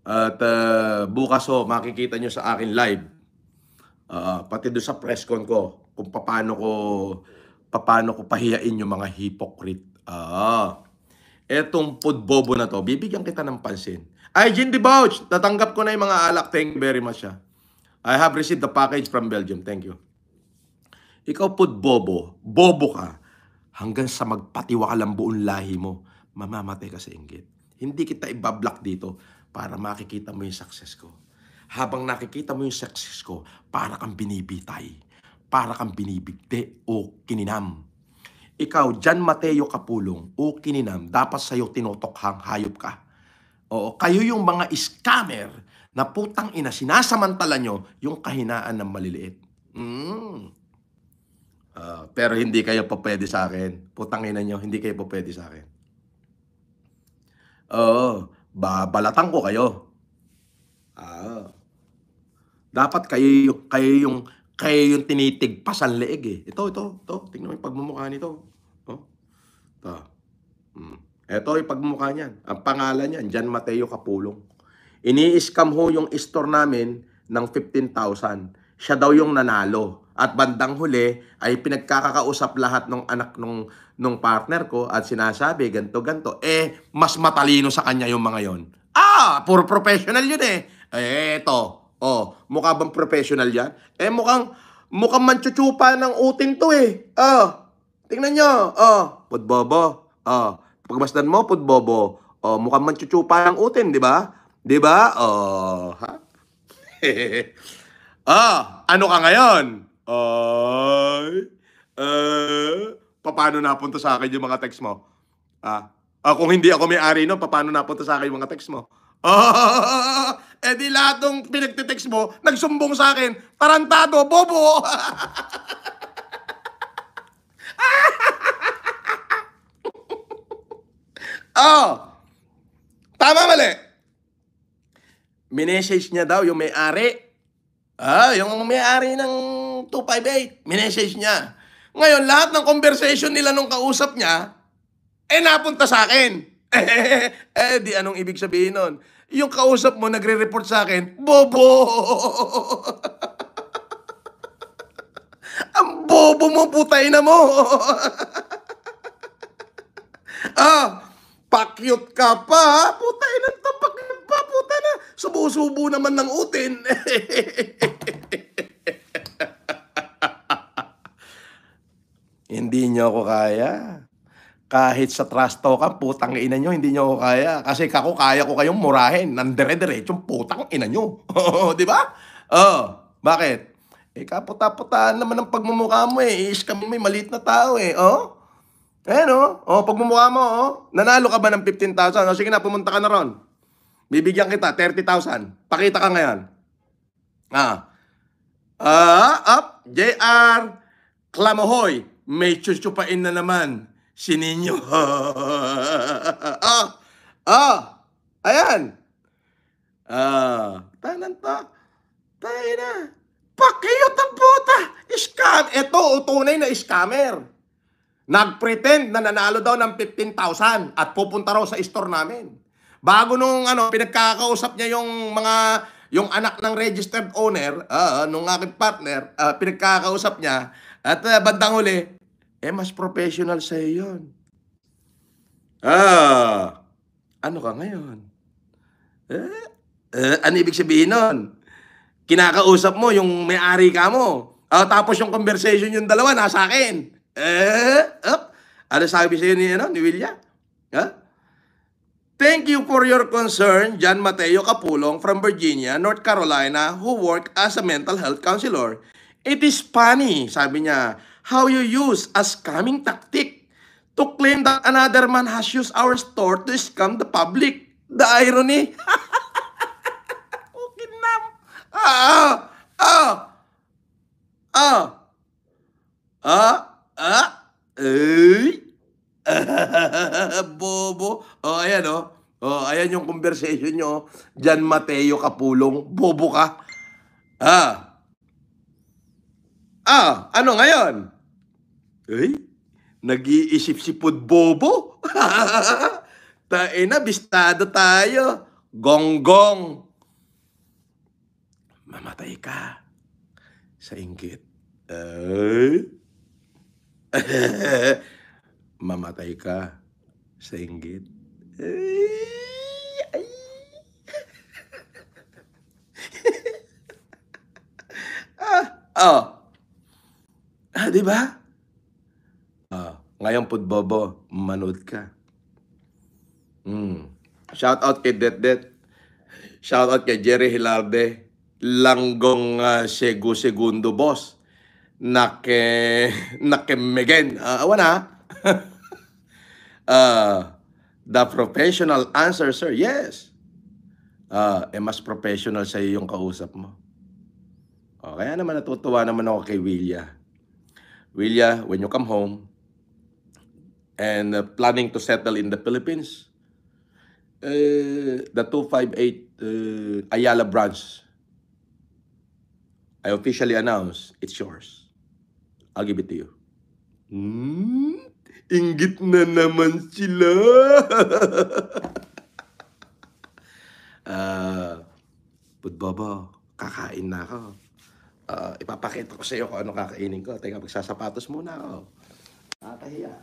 At bukas makikita nyo sa akin live. Pati doon sa press con ko kung paano ko pahiyain yung mga hypocrite. Etong food bobo na to, bibigyan kita ng pansin. Ay, Jin Debauch, natanggap ko na yung mga alak. Thank you very much. I have received the package from Belgium. Thank you. Ikaw food bobo, bobo ka, hanggang sa magpatiwa ka lang buong lahi mo, mamamatay ka sa inggit. Hindi kita ibablock dito para makikita mo yung success ko. Habang nakikita mo yung success ko, para kang binibitay, para kang binibigte o kininam. Ikaw, Jan Mateo Kapulong o kininam, dapat sa'yo tinotokhang hayop ka. Oo, kayo yung mga scammer na putang ina, sinasamantala nyo yung kahinaan ng maliliit. Pero hindi kayo pa pwede sa akin. Putang ina nyo, hindi kayo pa pwede sa akin. Babalatan ko kayo. Dapat kayo yung tinitigpasan leeg eh. Ito. Tingnan mo yung pagmumukha nito. Ito yung pagmumukha niyan. Ang pangalan niyan, Jan Mateo Kapulong. Ini-scam ho yung store namin ng 15,000. Siya daw yung nanalo. At bandang huli ay pinagkakausap lahat ng anak nung partner ko at sinasabi, ganto. Mas matalino sa kanya yung mga yon. Puro professional yun eh. Eto. Mukha bang professional yan? Mukhang manchuchupa ng utin to eh. Tingnan nyo. Pudbobo. Pagbasdan mo, pudbobo. Mukhang manchuchupa ng utin, di ba? Di ba? Ano ka ngayon? Paano napunta sa akin yung mga text mo? Kung hindi ako may-ari no, paano napunta sa akin yung mga text mo? Di lahat ng pinagtitext mo, nagsumbong sa akin, tarantado, bobo! Tama mali. Minessage niya daw yung may-ari. Yung may-ari ng 258, minessage niya. Ngayon, lahat ng conversation nila nung kausap niya, napunta sa akin. Di anong ibig sabihin nun? Yung kausap mo, nagre-report sa akin, bobo! Ang bobo mo, putay na mo! Pakyut ka pa, putay na to, pakyut pa, puta na. Subo-subo naman ng utin. Hindi nyo ako kaya. Kahit sa trash talk, putang ina nyo, hindi nyo ako kaya. Kasi kaya ko kayong murahin. Nandire-diretsong putang ina nyo. Di ba? Bakit? Kaputa-putaan naman ang pagmumukha mo eh. Iskam mo, maliit na tao eh. Pagmumukha mo, nanalo ka ba ng 15,000? Sige na, pumunta ka na ron. Bibigyan kita, 30,000. Pakita ka ngayon. JR Clamohoy, may chuchupain na naman si Ninyo. Ayan. Tananta. Tayo na. Pakiyot ang puta. Scam. Ito, tunay na scammer. Nag-pretend na nanalo daw ng 15,000 at pupunta raw sa store namin. Bago nung pinagkakausap niya yung anak ng registered owner, nung aking partner, pinagkakausap niya, at bandang huli, mas professional sa'yo yun. Ano ka ngayon? Ano ibig sabihin nun? Kinakausap mo yung may-ari ka mo. Tapos yung conversation yung dalawa, nasa akin. Ano sabi sa'yo ni William? Thank you for your concern, Jan Mateo Kapulong from Virginia, North Carolina, who worked as a mental health counselor. It is funny, sabi niya, how you use a scamming tactic to claim that another man has used our store to scam the public. The irony. Okay na. Ah, ah, ah, ah, ah, ay. Bobo. Oh, ayan oh. Oh, ayan yung conversation nyo. Jan Mateo Kapulong. Bobo ka. Ah. Ah, ano ngayon? Ay, nag-iisip si Pud Bobo. Taina, bistado tayo. Gonggong. Mamatay ka sa inggit. Ay. Mamatay ka sa inggit. Ay. Oh. Ah, di ba? Ngayon, Pud Bobo, manood ka. Shout out kay Det. Shout out kay Jerry Hilarde. Langgong Segu Segundo boss. Nakemegen. Awan ha? The professional answer, sir. Yes. Mas professional sa yung kausap mo. Kaya naman natutuwa naman ako kay Willia. Willia, when you come home and planning to settle in the Philippines, the 258 Ayala branch, I officially announce it's yours. I'll give it to you. Inggit na naman sila. Pud Bobo, kakain na ako. Ipapakita ko sa iyo kung ano kakainin ko. Teka, magsasapatos muna ako. Nakakahiya.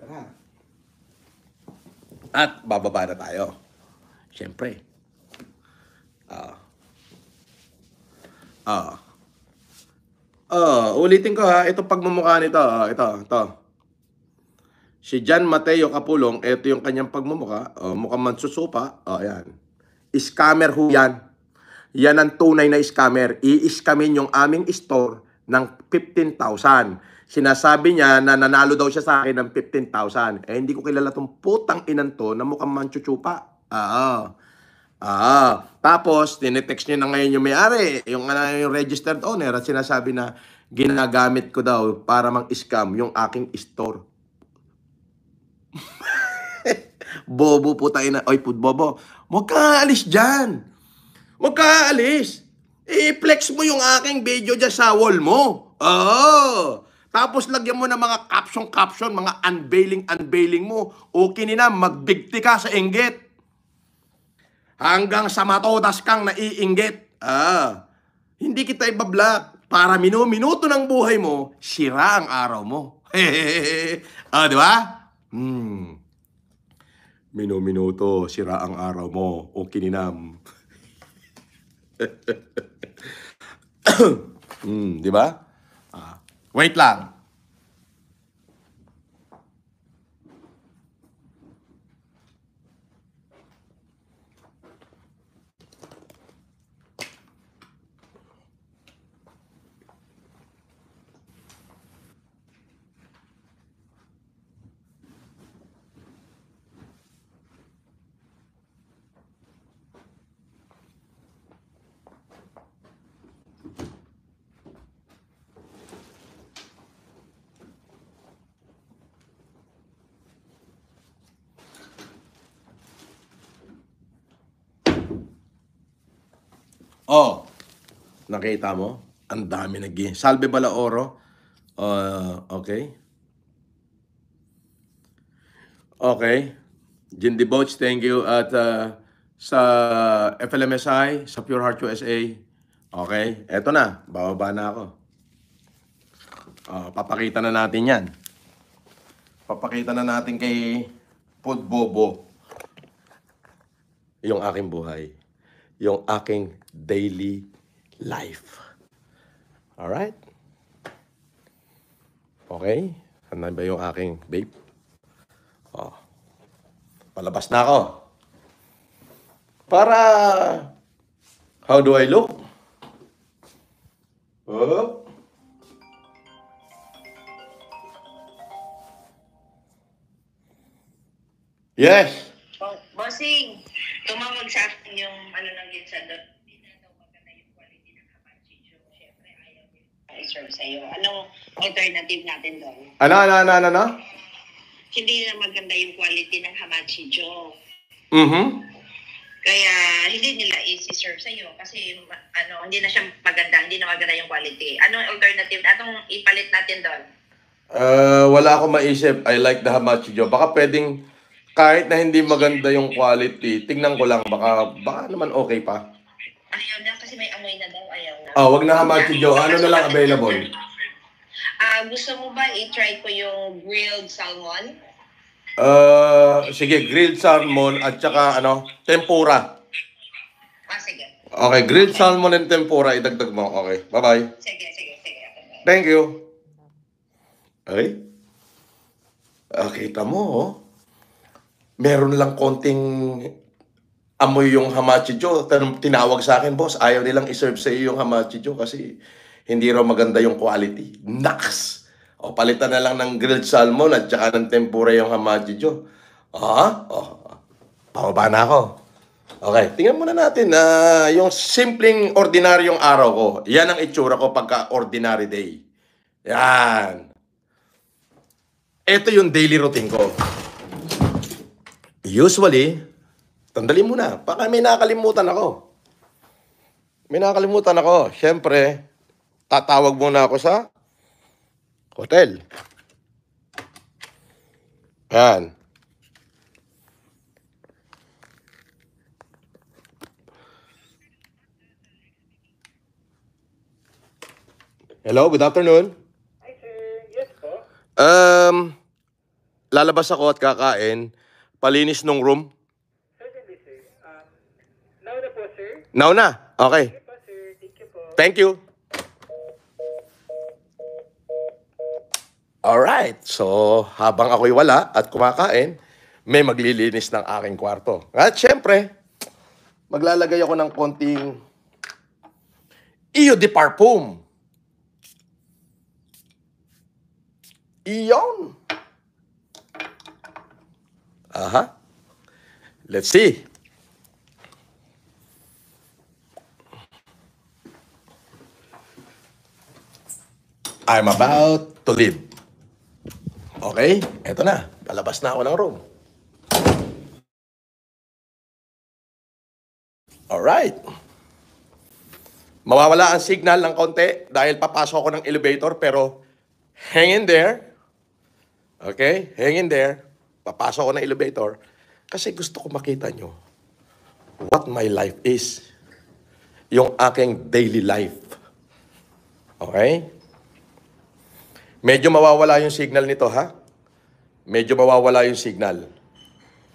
Tara. At bababa na tayo. Siyempre. Ulitin ko ha. Ito pagmumukha nito. Ito. Si Jan Mateo Kapulong, ito yung kanyang pagmumukha. Mukhang mansusupa. Ayan. Scammer ho yan. Yan ang tunay na scammer. I-scamin yung aming store ng 15,000. Sinasabi niya na nanalo daw siya sa akin ng 15,000. Hindi ko kilala tong putang inan to na mukhang manchuchupa. Tapos, tinetext niya na ngayon yung may-ari, yung registered owner, at sinasabi na ginagamit ko daw para mang-scam yung aking store. Bobo po tayo na. Oy, Pud Bobo, huwag ka aalis dyan. Huwag ka aalis. I-flex mo yung aking video dyan sa wall mo. Tapos lagyan mo ng mga caption, mga unveiling mo. Okay na, magbigti ka sa inggit. Hanggang sa matodas kang naiinggit. Hindi kita ibablock. Para minuto ng buhay mo, sira ang araw mo. Di ba? Minuto, sira ang araw mo. O kininam. Di ba? Wait lang. Nakita mo? Ang dami Salve Balaoro. Okay. Okay. Jindy Boach, thank you. At sa FLMSI, sa Pure Heart USA. Okay. Eto na. Bababa na ako. Papakita na natin yan. Papakita na natin kay Pud Bobo yung aking buhay. Yung aking daily life. Alright? Okay? Ano ba yung aking babe? Palabas na ako. Para, how do I look? Yes. Bossing, tumawag sa akin yung ano ng Gilsa doon. Hindi na daw maganda yung quality ng Hamachi. Siyempre, ayaw din i-serve sa'yo. Anong alternative natin doon? Ano? Hindi na maganda yung quality ng Hamachi Joe. Mhm. Kaya hindi nila i-serve sa'yo kasi hindi na siya maganda, hindi na maganda yung quality. Anong alternative? Anong ipalit natin doon? Wala akong maisip. I like the Hamachi Joe. Baka pwedeng, kahit na hindi maganda yung quality, tingnan ko lang. Baka naman okay pa. Ayaw na kasi may amoy na daw, ayaw na. Wag na Hamachi Joe. Ano na lang available? Gusto mo ba i-try ko yung grilled salmon? Sige, grilled salmon at saka tempura. Sige. Okay, grilled salmon and tempura, idagdag mo. Okay, bye-bye. Sige. Thank you. Okay. Kita mo, oh. Meron lang konting amoy yung Hamachi Joe. Tinawag sa akin, boss, ayaw nilang iserve sa iyo yung Hamachi Joe kasi hindi raw maganda yung quality. Naks! O, palitan na lang ng grilled salmon at saka ng tempura yung Hamachi Joe. Pababa na ako. Okay, tingnan muna natin. Yung simpleng ordinaryong araw ko, yan ang itsura ko pagka ordinary day. Yan. Ito yung daily routine ko. Usually, tandali muna, baka may nakalimutan ako. Siyempre, tatawag muna ako sa hotel. Yan. Hello, good afternoon. Hi, sir. Yes po. Lalabas ako at kakain. Palinis nung room. Certainly, sir. Now na po, sir. Now na. Okay. Sige po, sir. Thank you po. Thank you. Alright. So, habang ako'y wala at kumakain, may maglilinis ng aking kwarto. At syempre, maglalagay ako ng konting Eau de Parfum. Iyon. Aha. Let's see. I'm about to leave. Okay? Eto na. Palabas na ako ng room. Alright. Mawawala ang signal ng konti dahil papasok ako ng elevator pero hang in there. Okay? Hang in there. Papasok ako ng elevator kasi gusto ko makita nyo what my life is. Yung aking daily life. Okay? Medyo mawawala yung signal nito, ha? Medyo mawawala yung signal.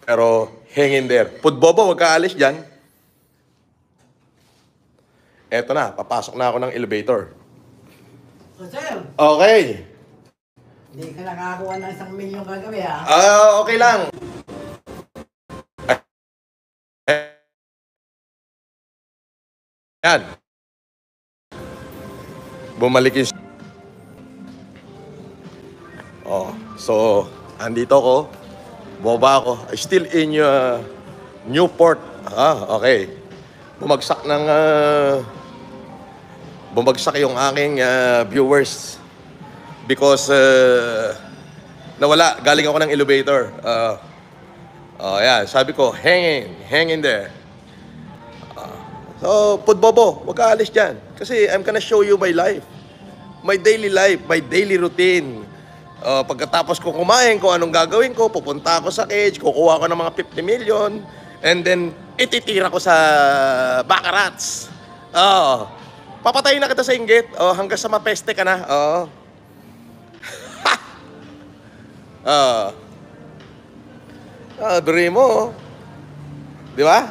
Pero hang in there. Pudbobo, huwag ka alis dyan. Eto na, papasok na ako ng elevator. Sir, Okay. hindi ka nakakuha ng 1 milyon kagabi ha. Okay lang. Yan. Bumalik yung... So, andito ko. Boba ako. Still in Newport. Okay. Bumagsak yung aking viewers because nawala. Galing ako ng elevator. Sabi ko, hang in there. So, Pudbobo, huwag ka alis dyan. Kasi I'm gonna show you my life. My daily life, my daily routine. Pagkatapos ko kumain, kung anong gagawin ko, pupunta ako sa cage, kukuha ko ng mga 50 million, and then ititira ko sa Baccarats. Papatayin na kita sa inggit. Hanggang sa mapeste ka na. Beri mo. Di ba?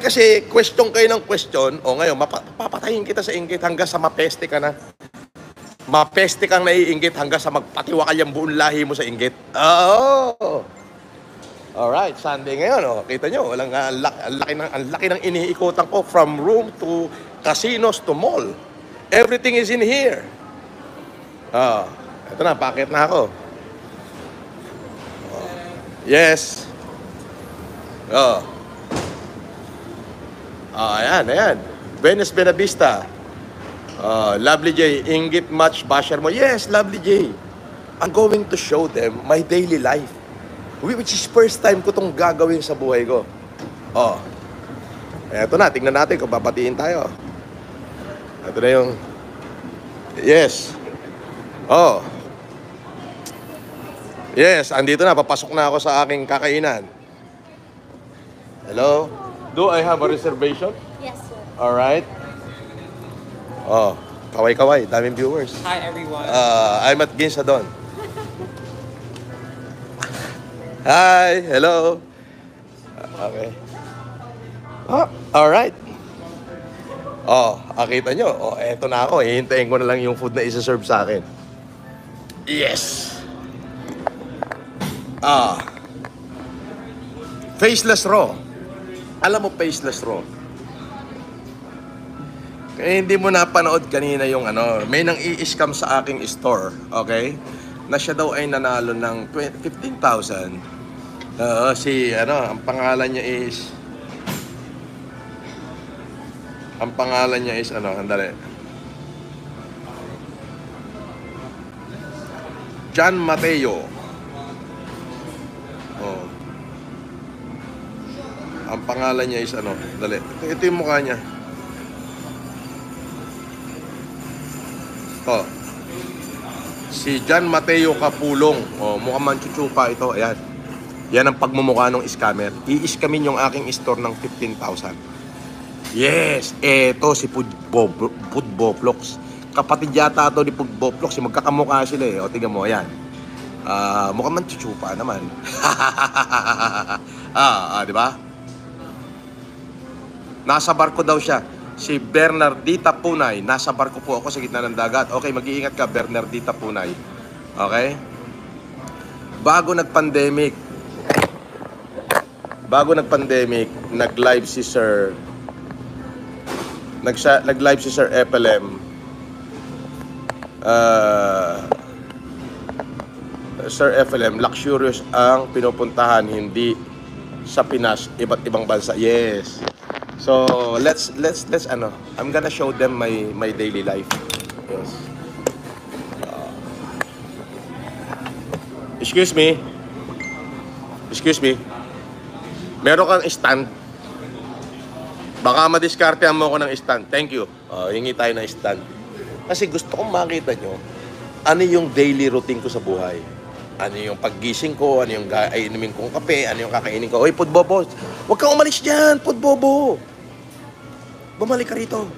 Kasi question kayo ng question. Ngayon, papatayin kita sa inggit hanggang sa mapeste ka na. Mapeste kang naiinggit hanggang sa magpatiwakal yung buong lahi mo sa inggit. Alright, Sunday ngayon. Kita nyo, ang laki ng iniikutan ko from room to casinos to mall. Everything is in here. Ito na, packet na ako. Yes. Oh. Ayan. Venus Benavista. Lovely J, Inggit Match Basher mo. Yes, Lovely J. I'm going to show them my daily life. Which is first time ko tong gagawin sa buhay ko. Eto na, tingnan natin kung papatiin tayo. Ito na yung... Yes. Yes, andito na. Papasok na ako sa aking kakainan. Hello? Do I have a reservation? Yes, sir. Alright. Kaway-kaway. Daming viewers. Hi, everyone. I'm at Ginsadon. Hi. Hello. Okay. Alright. Nakita nyo. Eto na ako. Hihintayin ko na lang yung food na isa-serve sa akin. Yes. Faceless raw. Alam mo, faceless raw. Kaya hindi mo napanood kanina yung may nang i-scam sa aking store, okay? Na siya daw ay nanalo ng 15,000. Ang pangalan niya is, andali. John Mateo. Ang pangalan niya is dali. Ito yung mukha niya. Si John Mateo Kapulong. Mukhang manchuchupa ito. Ayan. Yan ang pagmumukha ng scammer. I-scamin yung aking store ng 15,000. Yes. Eto si Pudboplox. Kapatid yata ito ni Pudboplox. Magkakamukha sila eh. O, tingnan mo. Ayan. Mukhang manchuchupa naman. Di ba? Nasa barko daw siya. Si Bernardita Punay. Nasa barko po ako sa gitna ng dagat. Okay, mag-iingat ka, Bernardita Punay. Okay? Bago nag-pandemic, nag-live si Sir FLM. Sir FLM, luxurious ang pinupuntahan, hindi sa Pinas, iba't ibang bansa. Yes. So, let's I'm gonna show them my daily life. Yes. Excuse me. Meron kang stand? Baka madiskartehan mo ako ng stand. Thank you. Hingi tayo ng stand. Kasi gusto kong makita nyo ano yung daily routine ko sa buhay. Ano yung paggising ko, ano yung inumin kong kape, ano yung kakainin ko. Oy, Pudbobo, huwag kang umalis dyan, Pudbobo. Bumalik ka rito.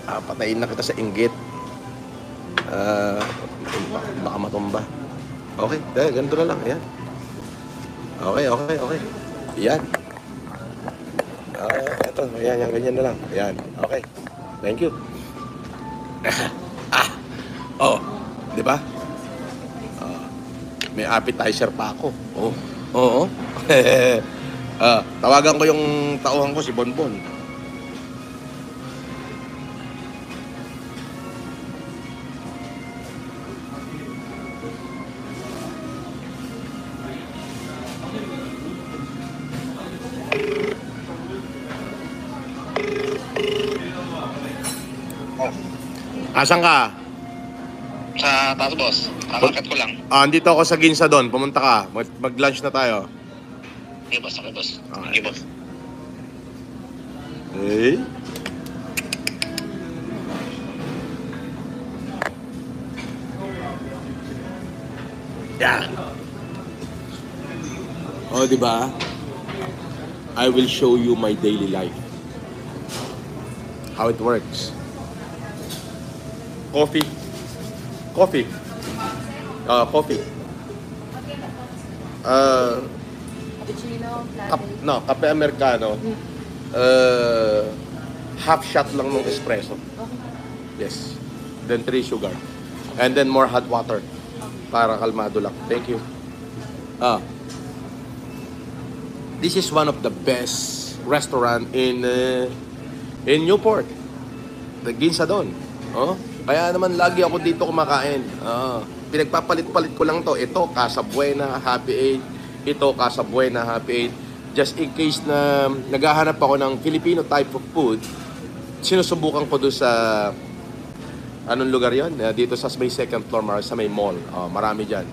Papatayin na kita sa inggit. Baka matumba. Okay, ganito na lang. Ayan. Okay. Ayan. Ito, ayan, ganyan na lang. Ayan, okay. Thank you. Di ba? May appetizer pa ako. Oo. Tawagan ko yung tauhan ko, si Bonbon. Asan ka? Sa taas, boss. Kakakat ko lang. Andito ako sa Ginsadon. Pumunta ka. Mag-lunch na tayo. Okay, boss. Okay, boss. Okay. Okay, boss. Hey. Yan. Di ba? I will show you my daily life. How it works. Coffee. Coffee. Kape Americano. Half shot lang ng espresso. Yes. Then 3 sugar. And then more hot water. Para kalmado lang. Thank you. This is one of the best restaurant in Newport. The Ginsadon. Kaya naman lagi ako dito kumakain. Pinagpapalit-palit ko lang to. Ito, Casa Buena, Happy 8. Ito, Casa Buena, Happy 8. Just in case na naghahanap ako ng Filipino type of food, sinusubukan ko doon sa anong lugar yon? Dito sa may second floor, sa may mall. Marami dyan.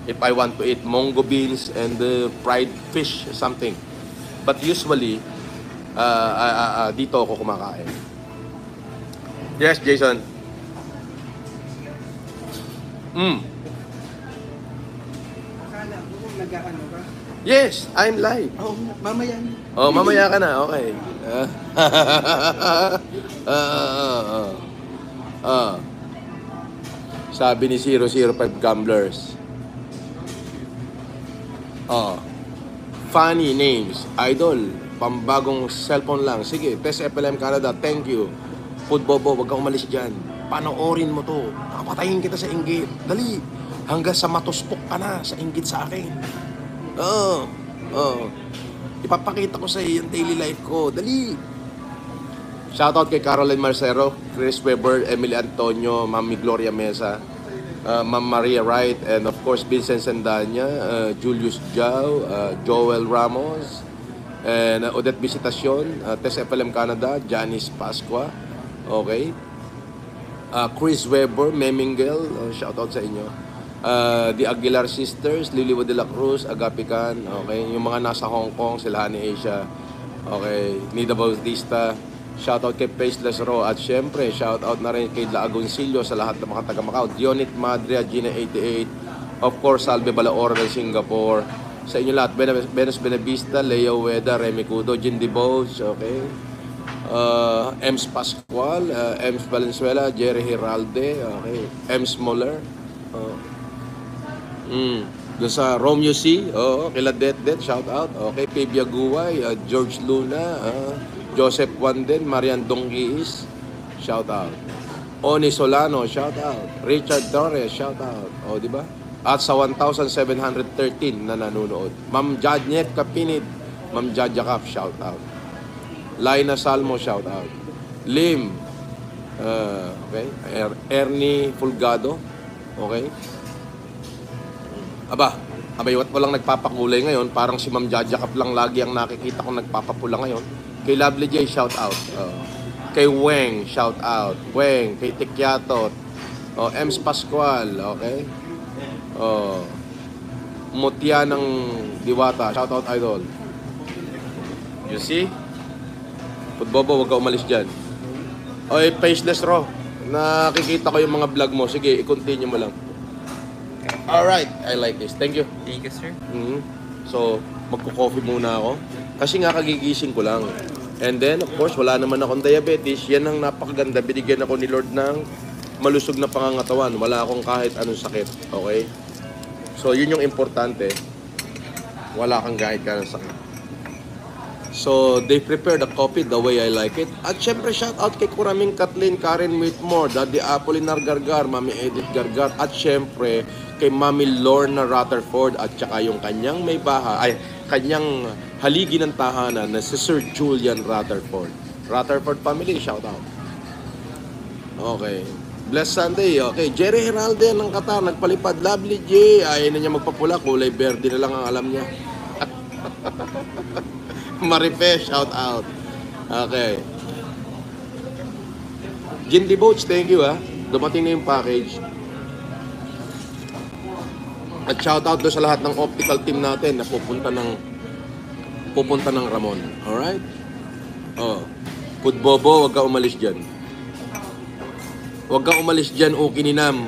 If I want to eat mongo beans and fried fish, something. But usually, dito ako kumakain. Yes, Jason. Akala ko kung nag-ano ka. Yes, I'm live. Oo, mamaya. Mamaya ka na. Okay. Sabi ni 005 Gamblers. Funny names. Idol. Pambagong cellphone lang. Sige, Test FLM Canada. Thank you. Food Bobo, wag kang umalis dyan. Panoorin mo to. Papatayin kita sa inggit. Dali. Hanggang sa matuspok ka na sa inggit sa akin. Ipapakita ko sa iyo yung daily life ko. Dali. Shoutout kay Caroline Marcero, Chris Weber, Emily Antonio, Mami Gloria Mesa, Ma'am Maria Wright, and of course Vincent Sendanya, Julius Jao, Joel Ramos, and Odette Visitacion, Tess FLM Canada, Janice Pasqua, okay, Chris Weber, Memingel, shoutout sa inyo, the Aguilar Sisters, Liliwa de la Cruz, Agapican, okay, yung mga nasa Hong Kong, sila ni Asia, okay, Nida Bautista, shoutout kay Faceless Raw, at syempre shoutout na rin kay La Agoncillo sa lahat ng mga taga Macau, Dionit Madria, Gina 88, of course Salve Balaor ng Singapore, sa inyo lahat, Venus Benavista, Leo Weda, Remy Cudo, Jindy Bows, okay, Ems Pascual, Ems Valenzuela, Jerry Hiralde, okay, Ems Moller, doon sa Romeo C, kila Det, shout out, okay, Pibia Guway, George Luna, Joseph Wanden, Marian Dongiis, shout out. Oni Solano, shout out. Richard Torres, shout out. Di ba? At sa 1,713 na nanonood. Ma'am Jadnet Kapinid, Ma'am Jadjakaf, shout out. Laina Salmo, shout out. Lim, okay. Ernie Fulgado, okay. Abay, wat walang nagpapakulay ngayon. Parang si Ma'am Jadjakaf lang lagi ang nakikita kong nagpapapula ngayon. Kay Lovely J, shout out. Kay Weng, shout out. Weng, kay Tikyatot. Ems Pascual, okay? Mutya ng Diwata, shout out idol. You see? Putbobo, wag ka umalis dyan. Oy, Faceless Raw. Nakikita ko yung mga vlog mo. Sige, i-continue mo lang. Alright, I like this. Thank you. Thank you, sir. So, magko-coffee muna ako. Kasi nga kagigising ko lang. And then, of course, wala naman akong diabetes. Yan ang napakaganda. Binigyan ako ni Lord ng malusog na pangangatawan. Wala akong kahit anong sakit. Okay? So, yun yung importante. Wala kang kahit anong sakit. So, they prepared the coffee the way I like it. At syempre, shout out kay Kuraming Kathleen, Karen Whitmore, Daddy Apolinar Gargar, Mami Edith Gargar, at syempre, kay Mami Lorna Rutherford, at saka yung kanyang may bahay, kanyang haligi ng tahanan na si Sir Julian Rutherford. Rutherford family, shout out. Okay. Blessed Sunday. Okay. Jerry Heralde ng Qatar, nagpalipad. Lovely J. Ayaw na niya magpapula. Kulay verde na lang ang alam niya. Marife, shout out. Okay. Jindy Boats, thank you Dumating na yung package. At shout out doon sa lahat ng optical team natin na pupunta ng Ramon. Alright? Putbobo, wag ka umalis dyan. Wag ka umalis dyan, Ukininam.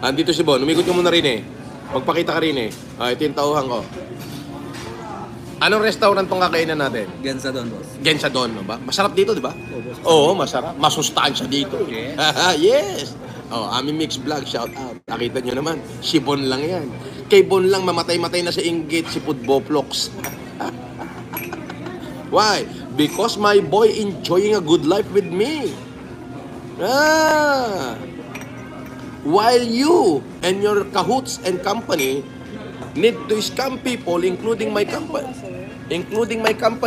Andito si Bon. Umikot ka muna rin Magpakita ka rin ito yung tauhan ko. Anong restaurant tong kakainan natin? Gensadon, boss. Gensadon, ba? Masarap dito, di ba? Oo, masarap. Masustansya dito. Yes. Yes. Aming mixed vlog, shout out. Nakita nyo naman, si Bon lang yan. Kay Bon lang, mamatay-matay na sa inggit si Pudboplox. Why? Because my boy enjoying a good life with me. While you and your cahoots and company need to scam people, including my company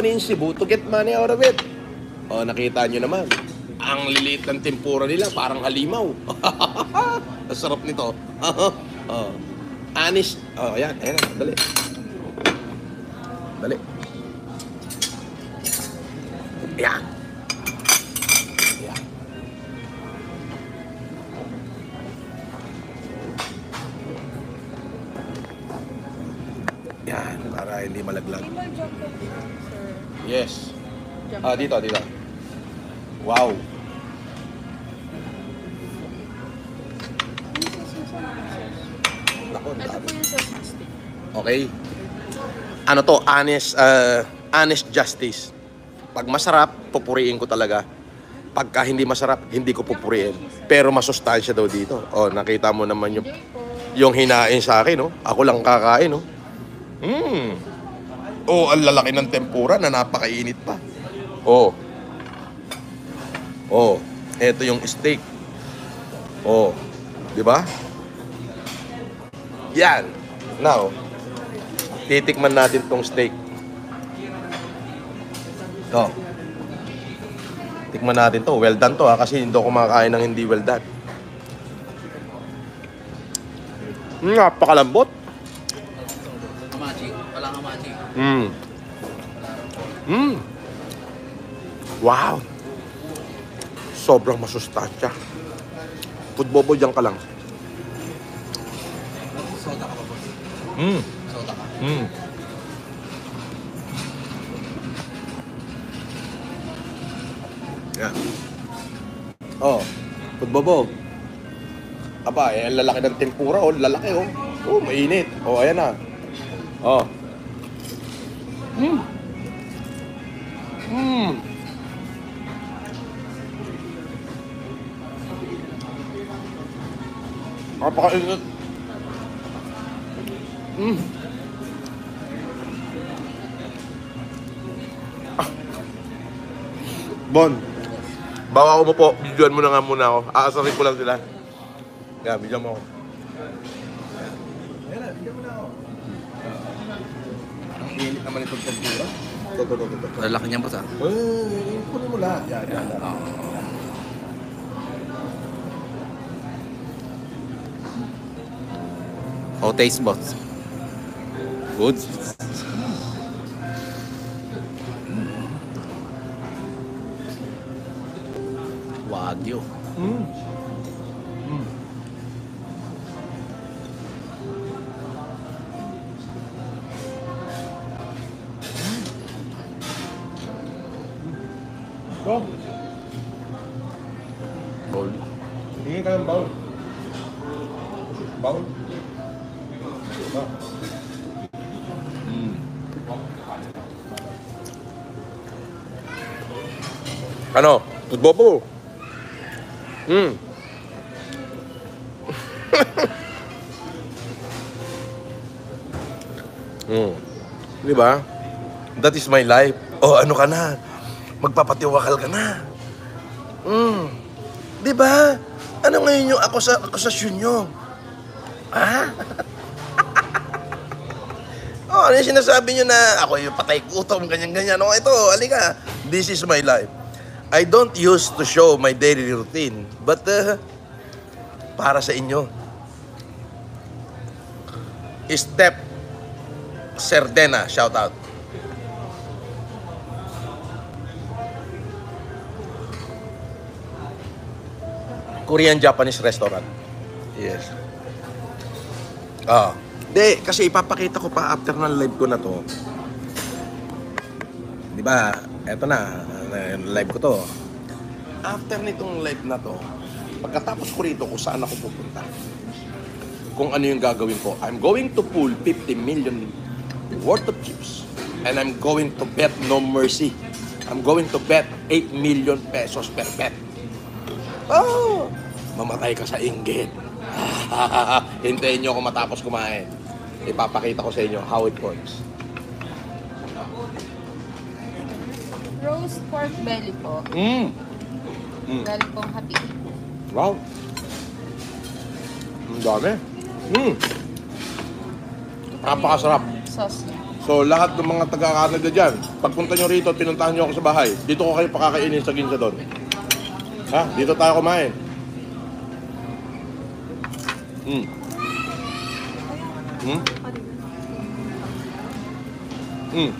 in Cebu, to get money out of it. O, nakita nyo naman. Ang liliit ng tempura nila, parang halimaw. Ang sarap nito. Oh. Anis. Oh, ayan. Ayan. Dali. Dali. Ayan. Ayan. Yan, para hindi malaglag. Yes. Dito. Wow. Nako, Ito po yung sauce na stick. okay. Ano to? Honest justice. Pag masarap, pupuriin ko talaga. Pagka hindi masarap, hindi ko pupuriin. Pero masustansya daw dito. Oh, nakita mo naman yung hinain sa akin, no? Ako lang kakain, no? Oh, ang lalaki ng tempura na napakainit pa. Oh. Oh, eto yung steak. Oh, di ba? Yan. Now, titikman natin tong steak. Oh. Tikman natin to. Well done to ha, kasi hindi ako kumakain ng hindi well done. Napakalambot. Amachi. Walang amachi. Wow. Sobrang masustansya. Food bobo dyan ka lang. Soda ka ba, boss? Soda ka. Yan. Oh, food bobo. Aba, ang lalaki ng tempura, oh, lalaki, oh. Oh, mainit. Oh, ayan na. Oh. Napakainit. Bon, bawa ko mo po. Videoan mo na nga muna ako. Aasarin ko lang sila. Yan, videoan mo ako. Ayan na, videoan mo na ako. Ang init naman itong tempura. Ito. Lalaki niyan, boss, ah. Kunin mo lahat. Yan. Oh, taste, boss. Good. Wagyu. Go. Bowl. Tingin ka ng bowl. Bowl. Ba. Ano? Bobo. Di ba? That is my life. Oh, ano ka na? Magpapatiwakal ka na. Di ba? Ano ngayon yung akusasyon nyo? Ha? Oh, ano yung sinasabi nyo na ako yung patay gutom, ganyan-ganyan. Oh, ito, alika. This is my life. I don't use to show my daily routine, but para sa inyo. Step Serdena, shout out. Korean-Japanese restaurant. Yes. Di, kasi ipapakita ko pa after ng live ko na to. Di ba? Eto na, live ko to. After nitong live na to, pagkatapos ko rito kung saan ako pupunta, kung ano yung gagawin ko, I'm going to pull 50 million worth of chips. And I'm going to bet no mercy. I'm going to bet 8 million pesos per bet. Oh, mamatay ka sa inggit. Hintayin nyo ako matapos kumain. Ipapakita ko sa inyo how it works. Roast pork belly po. Belly pong happy. Wow. Ang dami. Napakasarap. Sauce niya. So, lahat ng mga taga-Canada dyan, pagpunta nyo rito, pinuntahan nyo ako sa bahay. Dito ko kayo pakakainin sa Ginza doon. Ha? Dito tayo kumain. Hmm. Hmm? Hmm.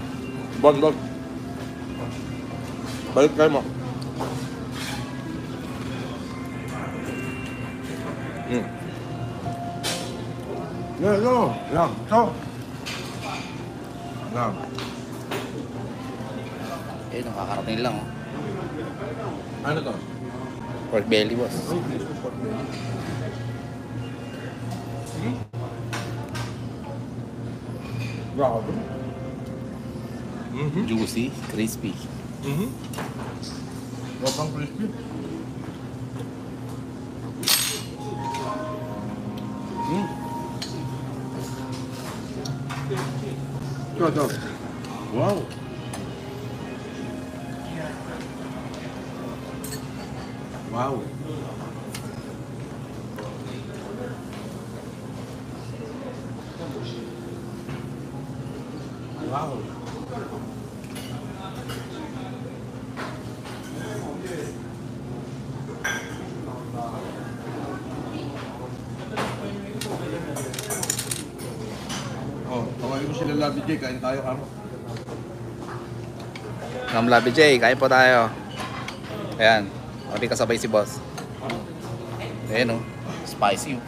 Bon. Balik kayo mo. Hmm. Yan. So. Yan. Eh, nakakarating lang, oh. Ano to? Pork belly, boss. Grabe. Juicy, crispy. Sobrang crispy. Ito. Wow. Wow. Wow. Oh, tawain mo sila Labi J, kain tayo kamo. Ma'am Labi J, kain po tayo. Ayan, hindi kasabay si boss. Ayan, oh. Spicy.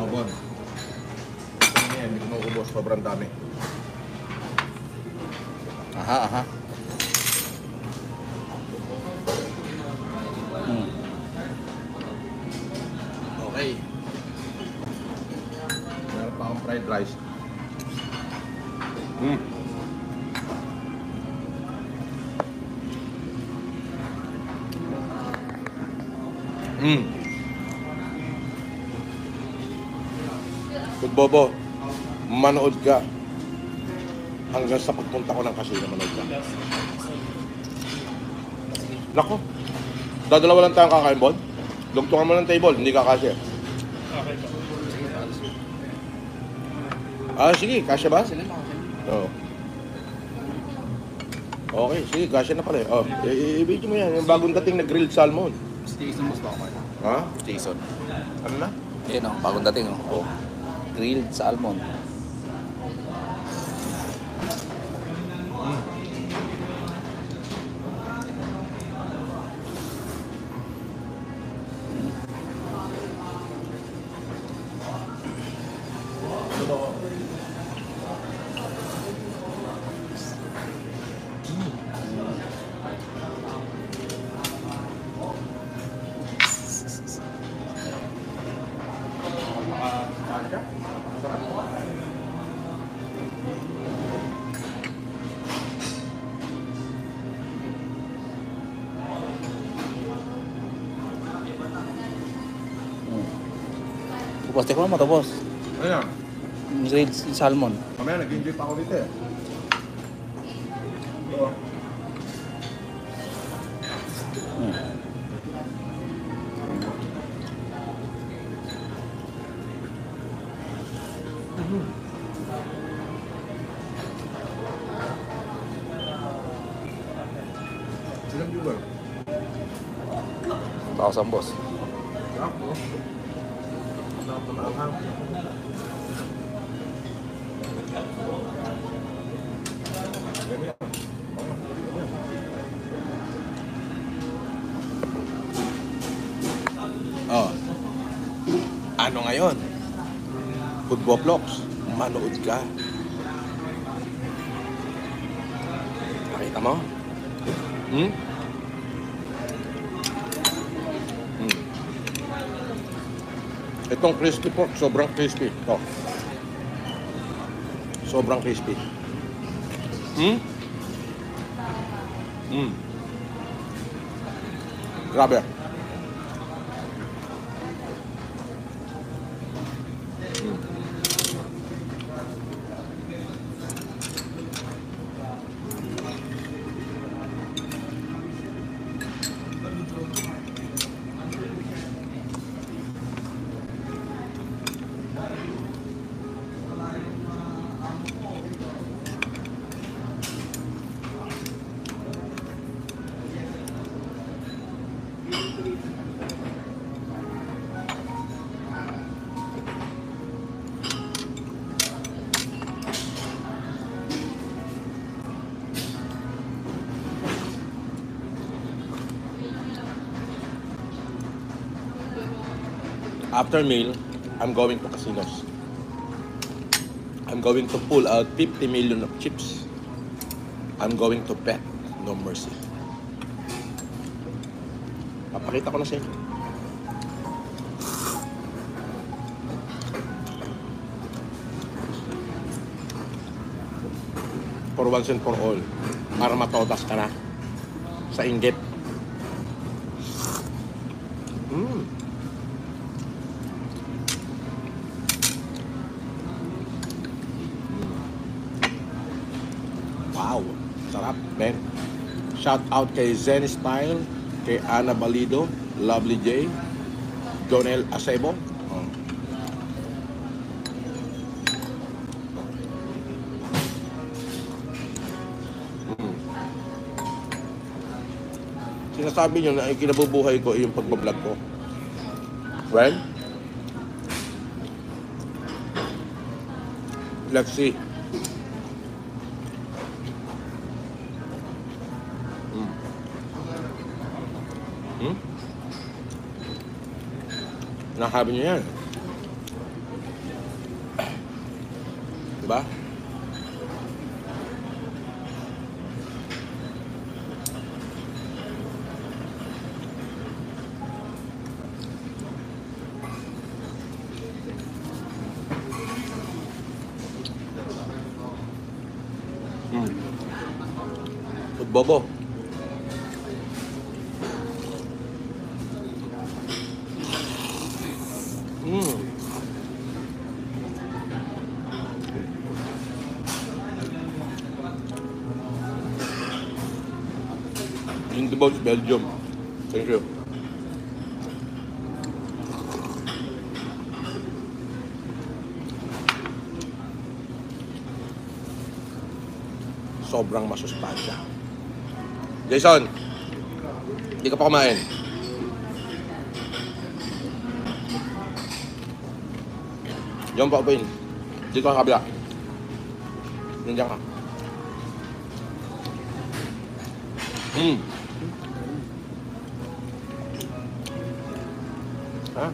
Oh, bon. Yan, hindi ko maubos, sobrang dami. Aha. Okay. Meron pa akong fried rice. Good Bobo, manood ka. Hanggang sa pagpunta ko ng casino, manood ka. Nako, dadalawa lang tayong kakain, Bod. Dugtungan mo ng table, hindi ka kasya. Sige, kasya ba? Oo. Okay, sige, kasya na pala eh. Oh, i-video mo yan, yung bagong dating na grilled salmon. Jason, boss, baka Ha? Jason. Ano na? Ayan, oh. Bagong dating, oh. Grilled salmon. Boss, tikman mo to, boss. Ano yan? Grilled salmon. Mamaya, nag-enjoy pa ako dito eh. Oo. Ilang viewer? 1,000, boss. Ako. Ako na ang Oh. Ano ngayon? Football Vlogs. Manood ka. Nakita mo? Itong crispy pork, sobrang crispy. Ito. Sobrang crispy. Grabe. After meal, I'm going to casinos. I'm going to pull out 50 million of chips. I'm going to bet no mercy. Papakita ko na sa inyo. For once and for all, para matotas ka na sa inggit. Wow, sarap, man. Shout out kay Zen Style, kay Ana Balido, Lovely J, Jonel Acebo. Sinasabi nyo na ikinabubuhay ko yung pagbablog ko. Well, let's see. Nakabi nyo yan. Diba? Bobo. In the box, Belgium. Thank you. Sobrang masustansya. Jason, hindi ka pa kumain. Diyan pa upin. Dito ka kabila. Nandiyan ka. Ha?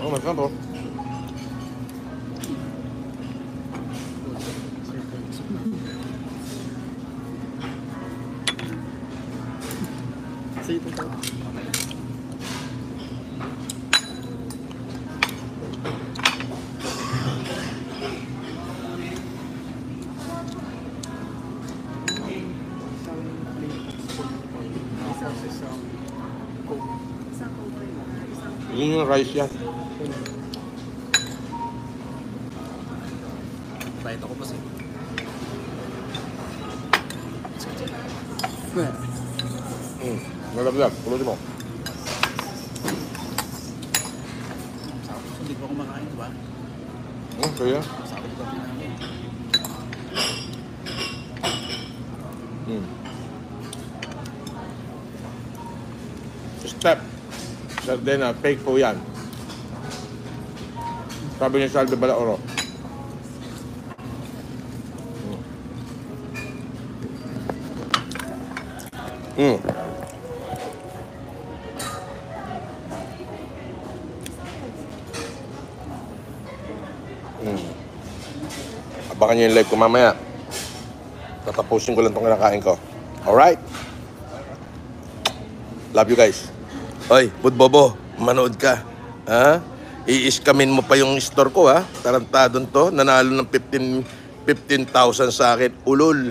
Oh, masarap po. Yun yung rice yan. Bayad ako pa sa'yo. Nalaglag. Pulutin mo. Hindi ko kumakain, diba? Kaya? Sakot ko namin. Step. Sardena, fake po yan. Sabi ni Salve Balaoro. Abangan nyo yung live ko mamaya. Tatapusin ko lang itong kinakain ko. Alright? Love you guys. Oy, Budbobo, manood ka. Ha? I-iskamin mo pa yung store ko, ha? Tarantadon to. Nanalo ng 15,000 sa akin. Ulol.